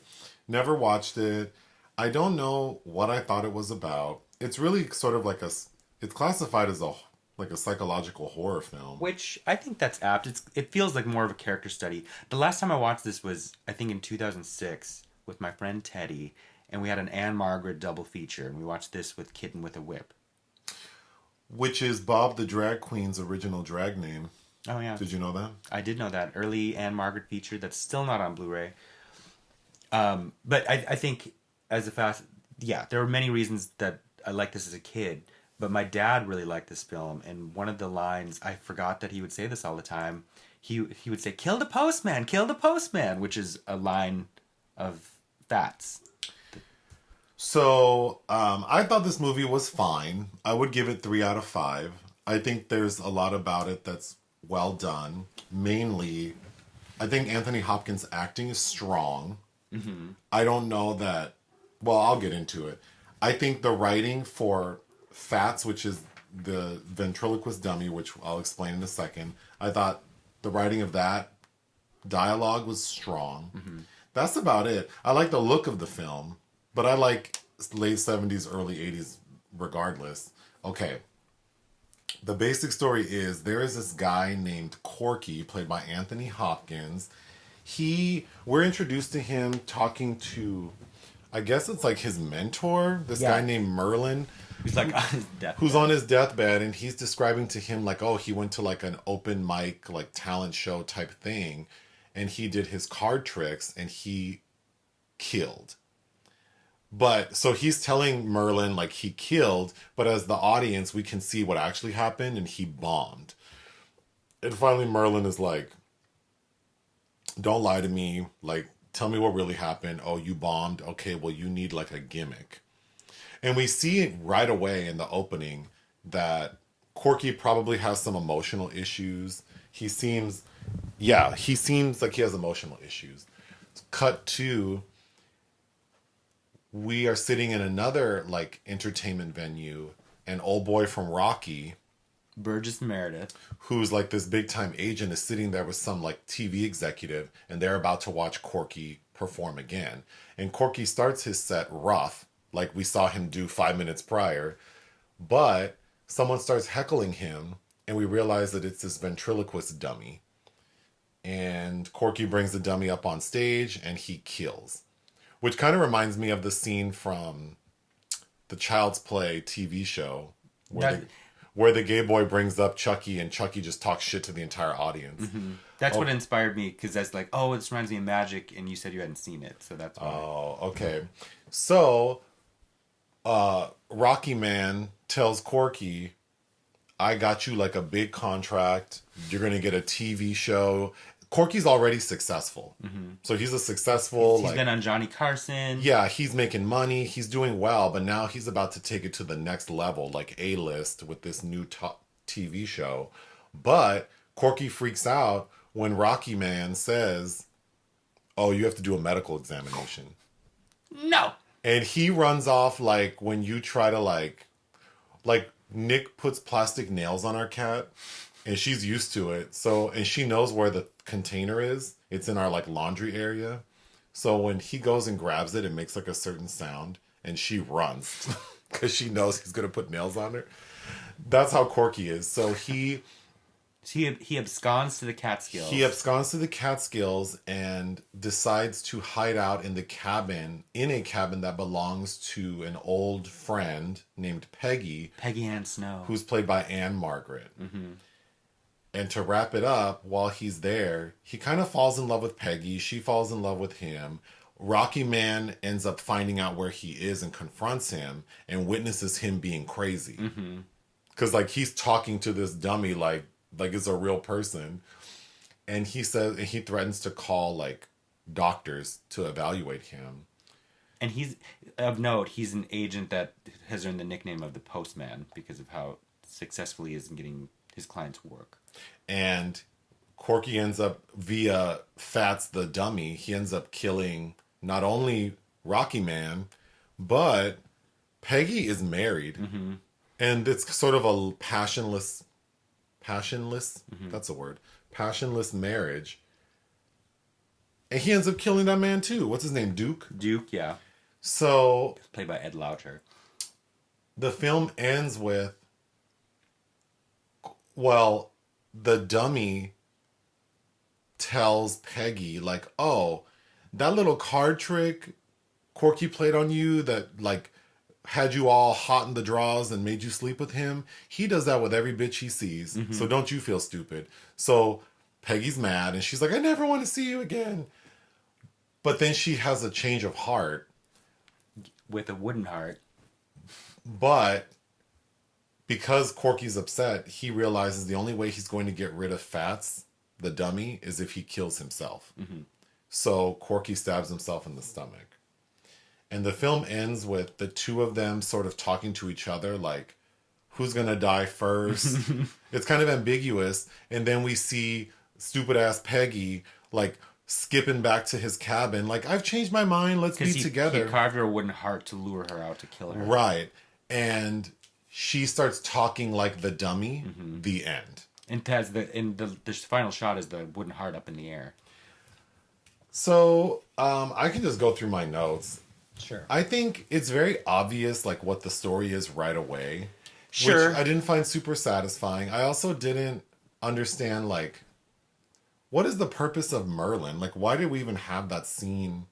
[SPEAKER 1] Never watched it. I don't know what I thought it was about. It's really sort of like it's classified as a like a psychological horror film.
[SPEAKER 2] Which I think that's apt. It feels like more of a character study. The last time I watched this was I think in 2006 with my friend Teddy, and we had an Anne Margaret double feature, and we watched this with Kitten with a Whip.
[SPEAKER 1] Which is Bob the Drag Queen's original drag name.
[SPEAKER 2] Oh yeah,
[SPEAKER 1] Did you know that?
[SPEAKER 2] I did know that early Anne Margaret feature that's still not on Blu-ray. But I think as a fast, yeah, there are many reasons that I liked this as a kid. But my dad really liked this film, and one of the lines, I forgot that he would say this all the time. He would say, "Kill the postman," which is a line of Fats.
[SPEAKER 1] So I thought this movie was fine. I would give it 3 out of 5. I think there's a lot about it that's well done. Mainly, I think Anthony Hopkins' acting is strong. Mm-hmm. I don't know that. Well, I'll get into it. I think the writing for Fats, which is the ventriloquist dummy, which I'll explain in a second. I thought the writing of that dialogue was strong. Mm-hmm. That's about it. I like the look of the film, but I like late 70s, early 80s regardless. Okay. The basic story is there is this guy named Corky, played by Anthony Hopkins. We're introduced to him talking to, I guess it's like his mentor, this guy named Merlin.
[SPEAKER 2] He's like on his deathbed.
[SPEAKER 1] Who's on his deathbed, and he's describing to him like, oh, he went to like an open mic, like talent show type thing, and he did his card tricks, and he killed. But so he's telling Merlin like he killed, but as the audience, we can see what actually happened, and he bombed. And finally, Merlin is like, don't lie to me. Like, tell me what really happened. Oh, you bombed. Okay, well, you need like a gimmick. And we see it right away in the opening that Corky probably has some emotional issues. He seems like he has emotional issues. Cut to, we are sitting in another like entertainment venue, and old boy from Rocky,
[SPEAKER 2] Burgess Meredith,
[SPEAKER 1] who's like this big time agent, is sitting there with some like TV executive, and they're about to watch Corky perform again. And Corky starts his set rough, like we saw him do 5 minutes prior, but someone starts heckling him, and we realize that it's this ventriloquist dummy. And Corky brings the dummy up on stage, and he kills. Which kind of reminds me of the scene from the Child's Play TV show, where the gay boy brings up Chucky, and Chucky just talks shit to the entire audience.
[SPEAKER 2] Mm-hmm. That's what inspired me, because that's like, oh, this reminds me of Magic, and you said you hadn't seen it, so that's why.
[SPEAKER 1] Oh, okay. So Rocky Man tells Corky, I got you like a big contract. You're going to get a TV show. Corky's already successful. Mm-hmm. So he's a successful...
[SPEAKER 2] He's been on Johnny Carson.
[SPEAKER 1] Yeah, he's making money. He's doing well. But now he's about to take it to the next level, like A-list with this new TV show. But Corky freaks out when Rocky Man says, oh, you have to do a medical examination.
[SPEAKER 2] No!
[SPEAKER 1] And he runs off like when you try to like Nick puts plastic nails on our cat, and she's used to it. So, and she knows where the container is. It's in our like laundry area. So when he goes and grabs it, it makes like a certain sound, and she runs because she knows he's going to put nails on her. That's how Corky is. So he
[SPEAKER 2] absconds to the Catskills.
[SPEAKER 1] He absconds to the Catskills and decides to hide out in a cabin that belongs to an old friend named Peggy
[SPEAKER 2] Ann Snow,
[SPEAKER 1] who's played by Anne Margaret. Mm-hmm. And to wrap it up, while he's there, he kind of falls in love with Peggy. She falls in love with him. Rocky Man ends up finding out where he is and confronts him and witnesses him being crazy. Because like he's talking to this dummy like it's a real person. And he threatens to call like doctors to evaluate him.
[SPEAKER 2] And he's an agent that has earned the nickname of the Postman because of how successful he is in getting his clients work.
[SPEAKER 1] And Corky ends up, via Fats the dummy, he ends up killing not only Rocky Man, but Peggy is married. Mm-hmm. And it's sort of a passionless, mm-hmm. That's a word, passionless marriage. And he ends up killing that man too. What's his name? Duke?
[SPEAKER 2] Duke, yeah.
[SPEAKER 1] So
[SPEAKER 2] Played by Ed Lauter.
[SPEAKER 1] the film ends with, well, the dummy tells Peggy, like, oh, that little card trick Corky played on you that, like, had you all hot in the draws and made you sleep with him, he does that with every bitch he sees. Mm-hmm. So don't you feel stupid. So Peggy's mad and she's like, I never want to see you again. But then she has a change of heart.
[SPEAKER 2] With a wooden heart.
[SPEAKER 1] But because Corky's upset, he realizes the only way he's going to get rid of Fats, the dummy, is if he kills himself. Mm-hmm. So Corky stabs himself in the stomach. And the film ends with the two of them sort of talking to each other, like, who's going to die first? It's kind of ambiguous. And then we see stupid-ass Peggy, like, skipping back to his cabin. Like, I've changed my mind. Let's be together.
[SPEAKER 2] He carved her a wooden heart to lure her out to kill her.
[SPEAKER 1] Right. And she starts talking like the dummy. Mm-hmm. The end.
[SPEAKER 2] And the final shot is the wooden heart up in the air.
[SPEAKER 1] So, I can just go through my notes.
[SPEAKER 2] Sure.
[SPEAKER 1] I think it's very obvious, like, what the story is right away.
[SPEAKER 2] Sure.
[SPEAKER 1] Which I didn't find super satisfying. I also didn't understand, like, what is the purpose of Merlin? Like, why did we even have that scene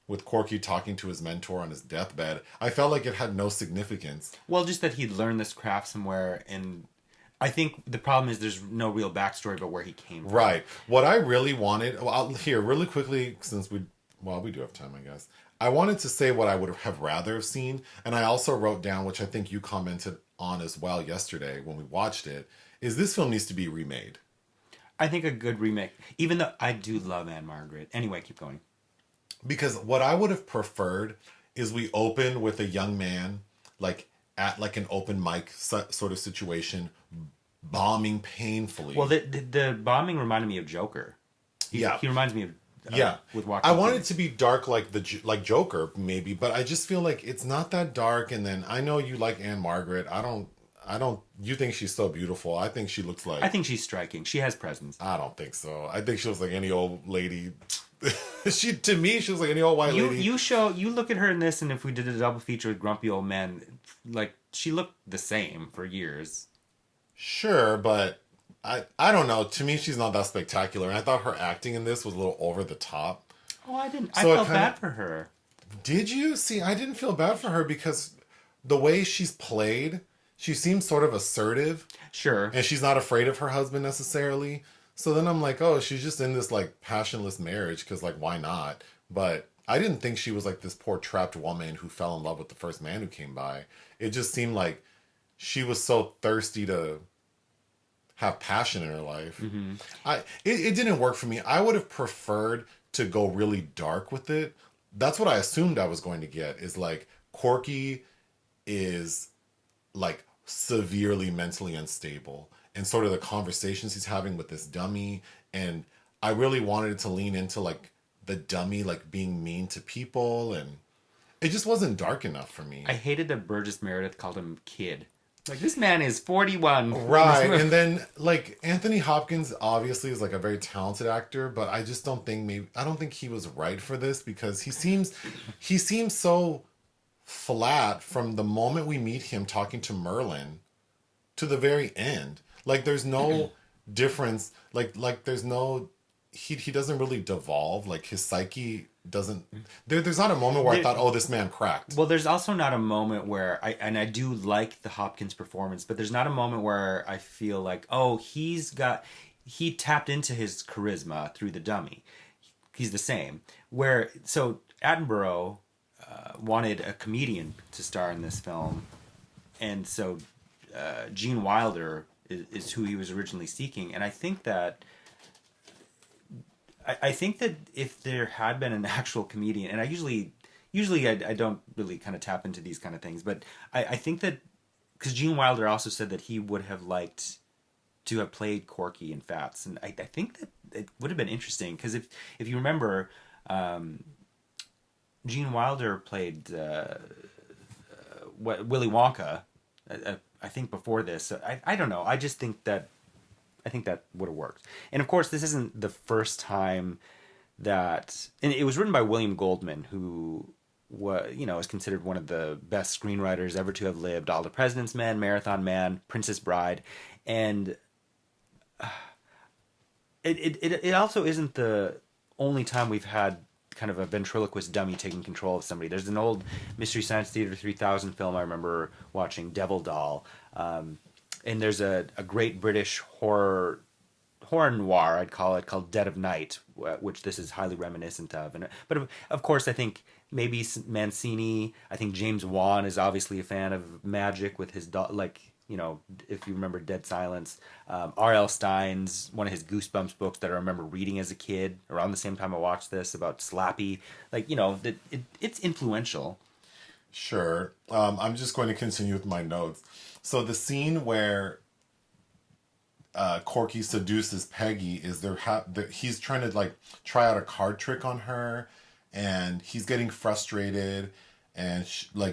[SPEAKER 1] with Corky talking to his mentor on his deathbed? I felt like it had no significance.
[SPEAKER 2] Well, just that he'd learned this craft somewhere, and I think the problem is there's no real backstory about where he came from.
[SPEAKER 1] Right. What I really wanted... Well, here, really quickly, since we do have time, I guess. I wanted to say what I would have rather have seen, and I also wrote down, which I think you commented on as well yesterday when we watched it, is this film needs to be remade.
[SPEAKER 2] I think a good remake, even though I do love Anne Margaret. Anyway, keep going.
[SPEAKER 1] Because what I would have preferred is we open with a young man, like at like an open mic sort of situation, bombing painfully.
[SPEAKER 2] Well, the bombing reminded me of Joker. He reminds me of with Joaquin.
[SPEAKER 1] I want it to be dark like like Joker maybe, but I just feel like it's not that dark. And then I know you like Anne Margaret. I don't. You think she's so beautiful? I think she looks like.
[SPEAKER 2] I think she's striking. She has presence.
[SPEAKER 1] I don't think so. I think she looks like any old lady. To me, she looks like any old white lady.
[SPEAKER 2] You look at her in this, and if we did a double feature with Grumpy Old Men, like she looked the same for years.
[SPEAKER 1] Sure, but I don't know. To me, she's not that spectacular, and I thought her acting in this was a little over the top.
[SPEAKER 2] Oh, I didn't. So I felt bad for her.
[SPEAKER 1] Did you? See, I didn't feel bad for her because the way she's played, she seems sort of assertive.
[SPEAKER 2] Sure.
[SPEAKER 1] And she's not afraid of her husband necessarily. So then I'm like, oh, she's just in this like passionless marriage because like why not? But I didn't think she was like this poor trapped woman who fell in love with the first man who came by. It just seemed like she was so thirsty to have passion in her life. Mm-hmm. It didn't work for me. I would have preferred to go really dark with it. That's what I assumed I was going to get, is like Corky is like severely mentally unstable, and sort of the conversations he's having with this dummy. And I really wanted it to lean into like the dummy like being mean to people, and it just wasn't dark enough for me.
[SPEAKER 2] I hated that Burgess Meredith called him kid. Like, this man is 41.
[SPEAKER 1] Right. And then, like, Anthony Hopkins obviously is, like, a very talented actor, but I just don't think I don't think he was right for this, because he seems so flat from the moment we meet him talking to Merlin to the very end. Like, there's no difference. Like there's no... He doesn't really devolve. Like, his psyche doesn't... There's not a moment where I thought, oh, this man cracked.
[SPEAKER 2] Well, there's also not a moment where... I do like the Hopkins performance, but there's not a moment where I feel like, oh, he tapped into his charisma through the dummy. He's the same. So Attenborough wanted a comedian to star in this film, and so Gene Wilder is who he was originally seeking. And I think that if there had been an actual comedian, and I usually I don't really kind of tap into these kind of things, but I think that, because Gene Wilder also said that he would have liked to have played Corky in Fats, and I think that it would have been interesting, because if you remember, Gene Wilder played Willy Wonka, I think before this. So I don't know. I think that would have worked. And of course, this isn't the first time that, and it was written by William Goldman, who is considered one of the best screenwriters ever to have lived. All the President's Men, Marathon Man, Princess Bride, and it also isn't the only time we've had kind of a ventriloquist dummy taking control of somebody. There's an old Mystery Science Theater 3000 film I remember watching, Devil Doll, and there's a great British horror noir, I'd call it, called Dead of Night, which this is highly reminiscent of. But of course, I think maybe Mancini. I think James Wan is obviously a fan of magic with his if you remember Dead Silence. R.L. Stein's one of his Goosebumps books that I remember reading as a kid around the same time I watched this, about Slappy. It's influential.
[SPEAKER 1] Sure. I'm just going to continue with my notes. So the scene where Corky seduces Peggy is he's trying to try out a card trick on her, and he's getting frustrated and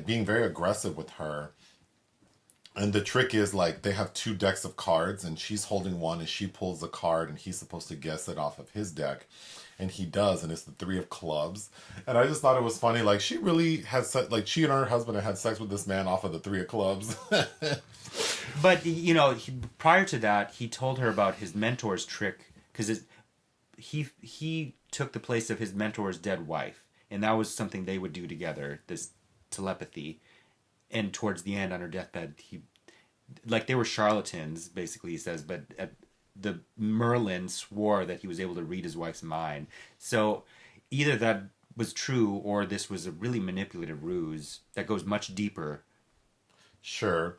[SPEAKER 1] being very aggressive with her. And the trick is they have two decks of cards, and she's holding one, and she pulls a card, and he's supposed to guess it off of his deck, and he does, and it's the 3 of clubs. And I just thought it was funny. She really had she and her husband had sex with this man off of the 3 of clubs.
[SPEAKER 2] But prior to that, he told her about his mentor's trick, because he took the place of his mentor's dead wife, and that was something they would do together. This telepathy. And towards the end, on her deathbed, they were charlatans, basically, he says, but the Merlin swore that he was able to read his wife's mind. So either that was true, or this was a really manipulative ruse that goes much deeper.
[SPEAKER 1] Sure.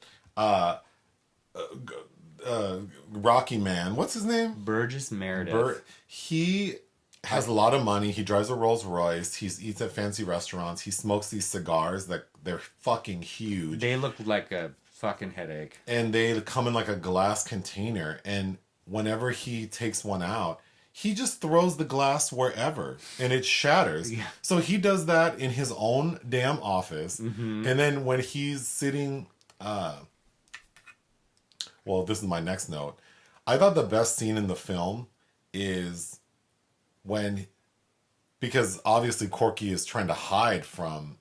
[SPEAKER 1] Rocky Man, what's his name?
[SPEAKER 2] Burgess Meredith.
[SPEAKER 1] He has a lot of money. He drives a Rolls Royce. He eats at fancy restaurants. He smokes these cigars that they're fucking huge.
[SPEAKER 2] They look like a fucking headache.
[SPEAKER 1] And they come in a glass container. And whenever he takes one out, he just throws the glass wherever and it shatters. Yeah. So he does that in his own damn office. Mm-hmm. And then when he's sitting... well, this is my next note. I thought the best scene in the film is... because obviously Corky is trying to hide from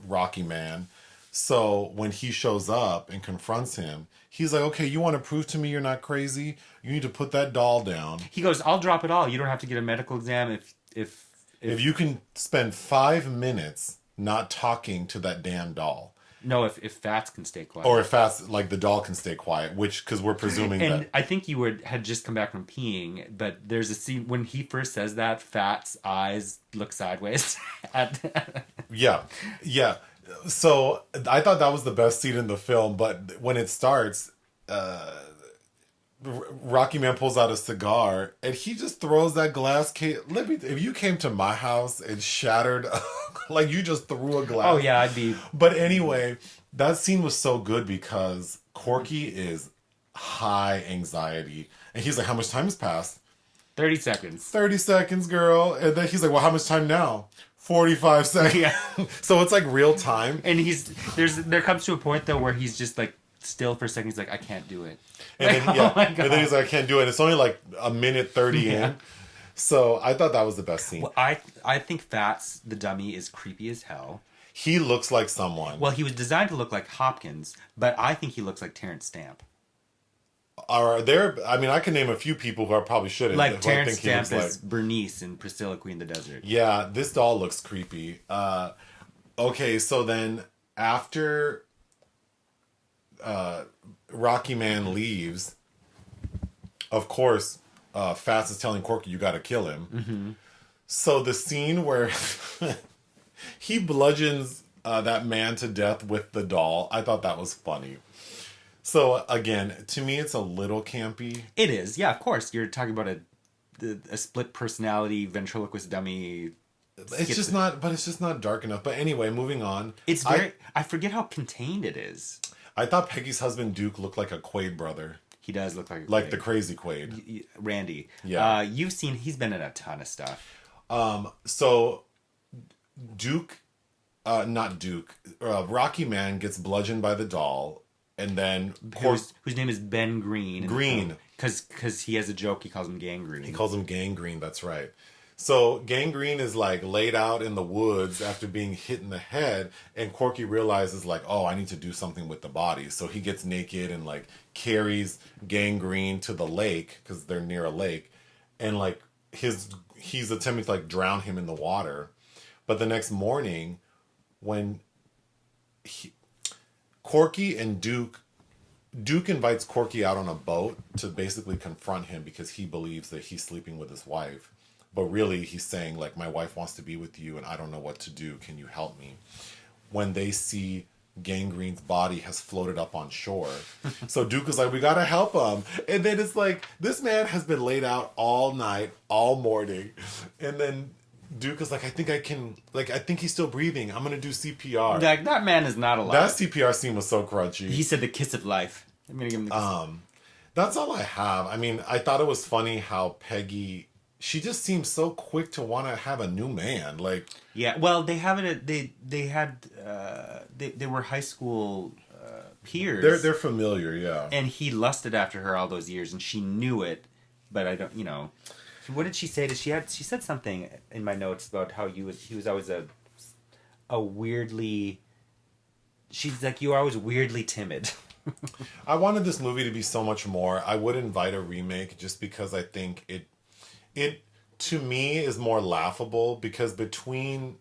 [SPEAKER 1] Rocky Man. So when he shows up and confronts him, he's like, okay, you want to prove to me you're not crazy? You need to put that doll down.
[SPEAKER 2] He goes, I'll drop it all. You don't have to get a medical exam if
[SPEAKER 1] you can spend 5 minutes not talking to that damn doll.
[SPEAKER 2] No, if Fats can stay quiet.
[SPEAKER 1] Or if Fats, the doll can stay quiet, because we're presuming
[SPEAKER 2] and
[SPEAKER 1] that...
[SPEAKER 2] I think you had just come back from peeing, but there's a scene when he first says that, Fats' eyes look sideways.
[SPEAKER 1] Yeah. So I thought that was the best scene in the film, but when it starts, Rocky Man pulls out a cigar, and he just throws that glass case. If you came to my house and shattered... you just threw a glass.
[SPEAKER 2] Oh, yeah, I'd be...
[SPEAKER 1] But anyway, that scene was so good because Corky is high anxiety. And he's like, how much time has passed?
[SPEAKER 2] 30 seconds.
[SPEAKER 1] 30 seconds, girl. And then he's like, well, how much time now? 45 seconds. Yeah. So it's real time.
[SPEAKER 2] And there comes to a point, though, where he's just still for a second. He's like, I can't do it.
[SPEAKER 1] And then, yeah. Oh my God. And then he's like, I can't do it. It's only a minute 30 in. So I thought that was the best scene.
[SPEAKER 2] Well, I think Fats, the dummy, is creepy as hell.
[SPEAKER 1] He looks like someone.
[SPEAKER 2] Well, he was designed to look like Hopkins, but I think he looks like Terrence Stamp.
[SPEAKER 1] Are there... I mean, I can name a few people who I probably shouldn't.
[SPEAKER 2] Terrence Stamp as Bernice in Priscilla, Queen of the Desert.
[SPEAKER 1] Yeah, this doll looks creepy. Okay, so then after Rocky Man leaves, of course... Fats is telling Corky, you gotta kill him. Mm-hmm. So the scene where he bludgeons that man to death with the doll, I thought that was funny. So again, to me, it's a little campy.
[SPEAKER 2] It is, yeah, of course. You're talking about a split personality ventriloquist dummy.
[SPEAKER 1] It's just not dark enough. But anyway, moving on.
[SPEAKER 2] It's very... I forget how contained it is.
[SPEAKER 1] I thought Peggy's husband Duke looked like a Quaid brother.
[SPEAKER 2] He does look like a
[SPEAKER 1] Quaid. The crazy Quaid.
[SPEAKER 2] Randy.
[SPEAKER 1] Yeah.
[SPEAKER 2] He's been in a ton of stuff.
[SPEAKER 1] So Rocky Man gets bludgeoned by the doll. And then
[SPEAKER 2] whose name is Ben Green.
[SPEAKER 1] Green.
[SPEAKER 2] Because he has a joke, he calls him Gangrene.
[SPEAKER 1] He calls him Gangrene, that's right. So Gangrene is like laid out in the woods after being hit in the head, and Corky realizes like, oh, I need to do something with the body. So he gets naked and like carries Gangrene to the lake, because they're near a lake, and like he's attempting to like drown him in the water. But the next morning, when Corky and Duke invites Corky out on a boat to basically confront him because he believes that he's sleeping with his wife. But really, he's saying, like, my wife wants to be with you and I don't know what to do. Can you help me? When they see Gangrene's body has floated up on shore. So Duke is like, we gotta help him. And then it's like, this man has been laid out all night, all morning. And then Duke is like, I think he's still breathing. I'm gonna do CPR.
[SPEAKER 2] Like, that man is not alive.
[SPEAKER 1] That CPR scene was so crunchy.
[SPEAKER 2] He said the kiss of life. I'm gonna give him the kiss.
[SPEAKER 1] That's all I have. I mean, I thought it was funny how Peggy, she just seems so quick to want to have a new man. Like,
[SPEAKER 2] yeah, well, they haven't. They were high school peers.
[SPEAKER 1] They're familiar, yeah.
[SPEAKER 2] And he lusted after her all those years, and she knew it. But I don't, What did she say? She said something in my notes about how he was always a weirdly. She's like, you were always weirdly timid.
[SPEAKER 1] I wanted this movie to be so much more. I would invite a remake just because I think it to me is more laughable, because between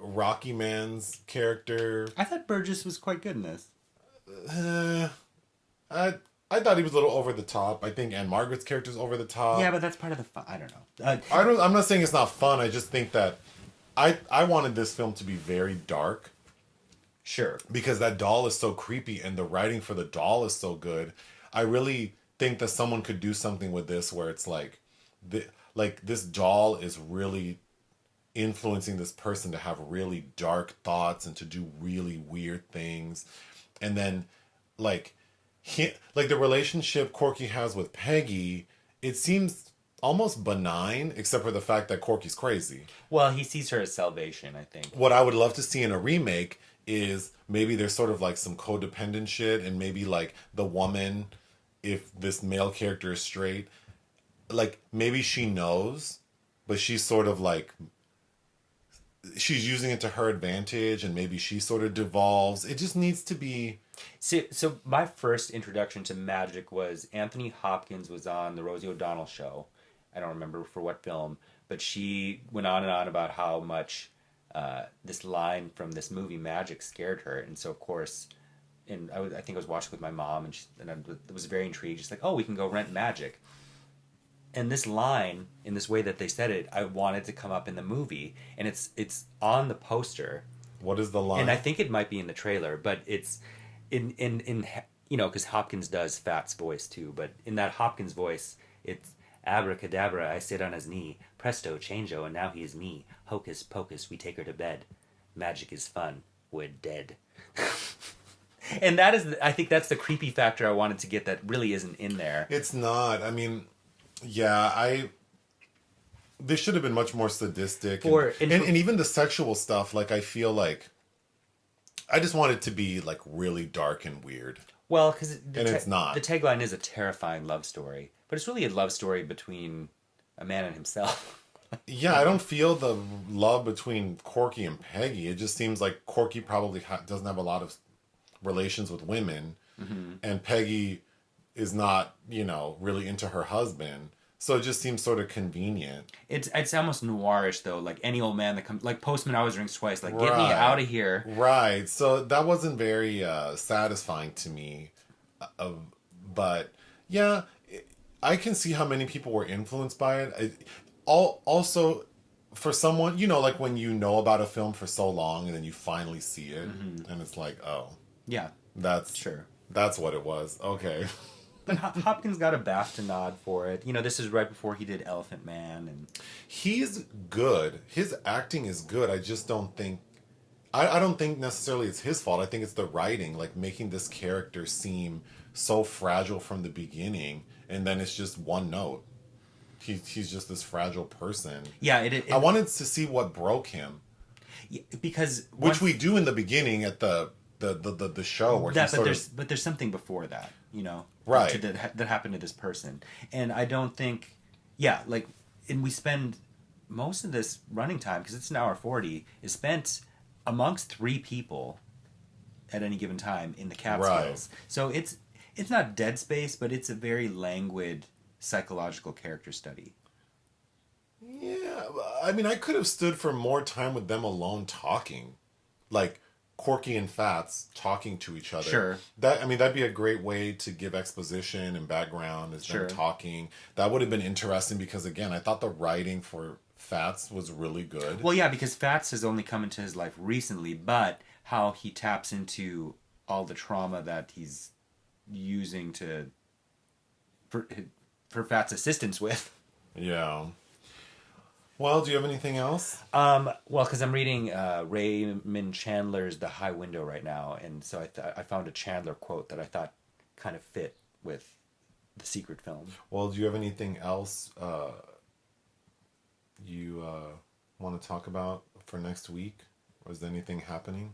[SPEAKER 1] Rocky Man's character,
[SPEAKER 2] I thought Burgess was quite good in this.
[SPEAKER 1] I thought he was a little over the top. I think Anne Margaret's character's over the top.
[SPEAKER 2] Yeah, but that's part of the fun. I don't know.
[SPEAKER 1] I'm not saying it's not fun. I just think that I wanted this film to be very dark.
[SPEAKER 2] Sure.
[SPEAKER 1] Because that doll is so creepy and the writing for the doll is so good. I really think that someone could do something with this where it's like this doll is really influencing this person to have really dark thoughts and to do really weird things. And then like the relationship Corky has with Peggy, it seems almost benign, except for the fact that Corky's crazy.
[SPEAKER 2] Well, he sees her as salvation, I think.
[SPEAKER 1] What I would love to see in a remake is maybe there's sort of like some codependent shit, and maybe like the woman, if this male character is straight, like maybe she knows, but she's sort of like, she's using it to her advantage, and maybe she sort of devolves. It just needs to be...
[SPEAKER 2] So my first introduction to magic was Anthony Hopkins was on the Rosie O'Donnell show. I don't remember for what film, but she went on and on about how much this line from this movie Magic scared her. And so, of course, I think I was watching with my mom, and I was very intrigued. She's like, oh, we can go rent Magic. And this line, in this way that they said it, I wanted to come up in the movie. And it's on the poster.
[SPEAKER 1] What is the line?
[SPEAKER 2] And I think it might be in the trailer, but it's in because Hopkins does Fat's voice too. But in that Hopkins voice, it's abracadabra, I sit on his knee. Presto, changeo, and now he is me. Hocus pocus, we take her to bed. Magic is fun. We're dead. And I think that's the creepy factor I wanted to get that really isn't in there.
[SPEAKER 1] It's not. I mean, yeah, this should have been much more sadistic. And even the sexual stuff, like, I feel like I just want it to be, like, really dark and weird.
[SPEAKER 2] Well, because
[SPEAKER 1] it's not.
[SPEAKER 2] The tagline is a terrifying love story, but it's really a love story between a man and himself.
[SPEAKER 1] Yeah, I don't feel the love between Corky and Peggy. It just seems like Corky probably doesn't have a lot of relations with women, and Peggy is not, really into her husband. So it just seems sort of convenient.
[SPEAKER 2] It's almost noirish, though. Like any old man that comes... Like, Postman always rings twice. Like, get me out of here.
[SPEAKER 1] Right. So that wasn't very satisfying to me. But, yeah, I can see how many people were influenced by it. Also, for someone... like when you know about a film for so long and then you finally see it. And it's like, oh.
[SPEAKER 2] Yeah.
[SPEAKER 1] That's what it was. Okay.
[SPEAKER 2] But Hopkins got a BAFTA nod for it. This is right before he did Elephant Man, and
[SPEAKER 1] he's good. His acting is good. I just don't think... I don't think necessarily it's his fault. I think it's the writing, like making this character seem so fragile from the beginning, and then it's just one note. He's just this fragile person.
[SPEAKER 2] Yeah,
[SPEAKER 1] I wanted to see what broke him.
[SPEAKER 2] Yeah, because...
[SPEAKER 1] Which we do in the beginning at the the show where
[SPEAKER 2] that, but there's something before that, you know,
[SPEAKER 1] right,
[SPEAKER 2] that happened to this person, and I don't think, yeah, like, and we spend most of this running time, because it's an hour 40, is spent amongst 3 people at any given time in the Catskills. Right. So it's not dead space, but it's a very languid psychological character study.
[SPEAKER 1] Yeah, I mean, I could have stood for more time with them alone talking, like Corky and Fats talking to each other.
[SPEAKER 2] Sure.
[SPEAKER 1] That'd be a great way to give exposition and background as them talking. That would have been interesting because, again, I thought the writing for Fats was really good.
[SPEAKER 2] Well, yeah, because Fats has only come into his life recently, but how he taps into all the trauma that he's using for Fats' assistance with.
[SPEAKER 1] Yeah. Well, do you have anything else?
[SPEAKER 2] Well, because I'm reading Raymond Chandler's The High Window right now, and so I found a Chandler quote that I thought kind of fit with the Secret film.
[SPEAKER 1] Well, do you have anything else you want to talk about for next week? Or is there anything happening?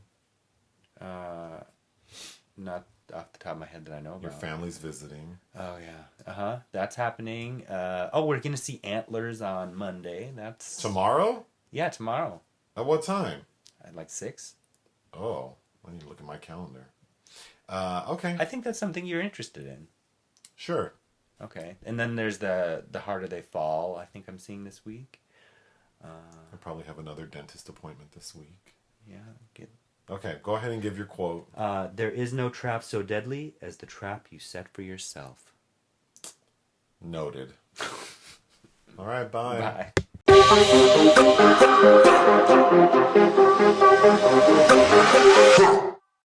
[SPEAKER 2] Not off the top of my head that I know about.
[SPEAKER 1] Your family's visiting.
[SPEAKER 2] Oh, yeah. That's happening. We're going to see Antlers on Monday. That's...
[SPEAKER 1] Tomorrow?
[SPEAKER 2] Yeah, tomorrow.
[SPEAKER 1] At what time?
[SPEAKER 2] At like 6.
[SPEAKER 1] Oh, I need to look at my calendar. Okay.
[SPEAKER 2] I think that's something you're interested in.
[SPEAKER 1] Sure.
[SPEAKER 2] Okay. And then there's the Harder They Fall, I think I'm seeing this week.
[SPEAKER 1] I probably have another dentist appointment this week.
[SPEAKER 2] Yeah, good.
[SPEAKER 1] Okay, go ahead and give your quote.
[SPEAKER 2] There is no trap so deadly as the trap you set for yourself.
[SPEAKER 1] Noted. All right, bye.
[SPEAKER 2] Bye.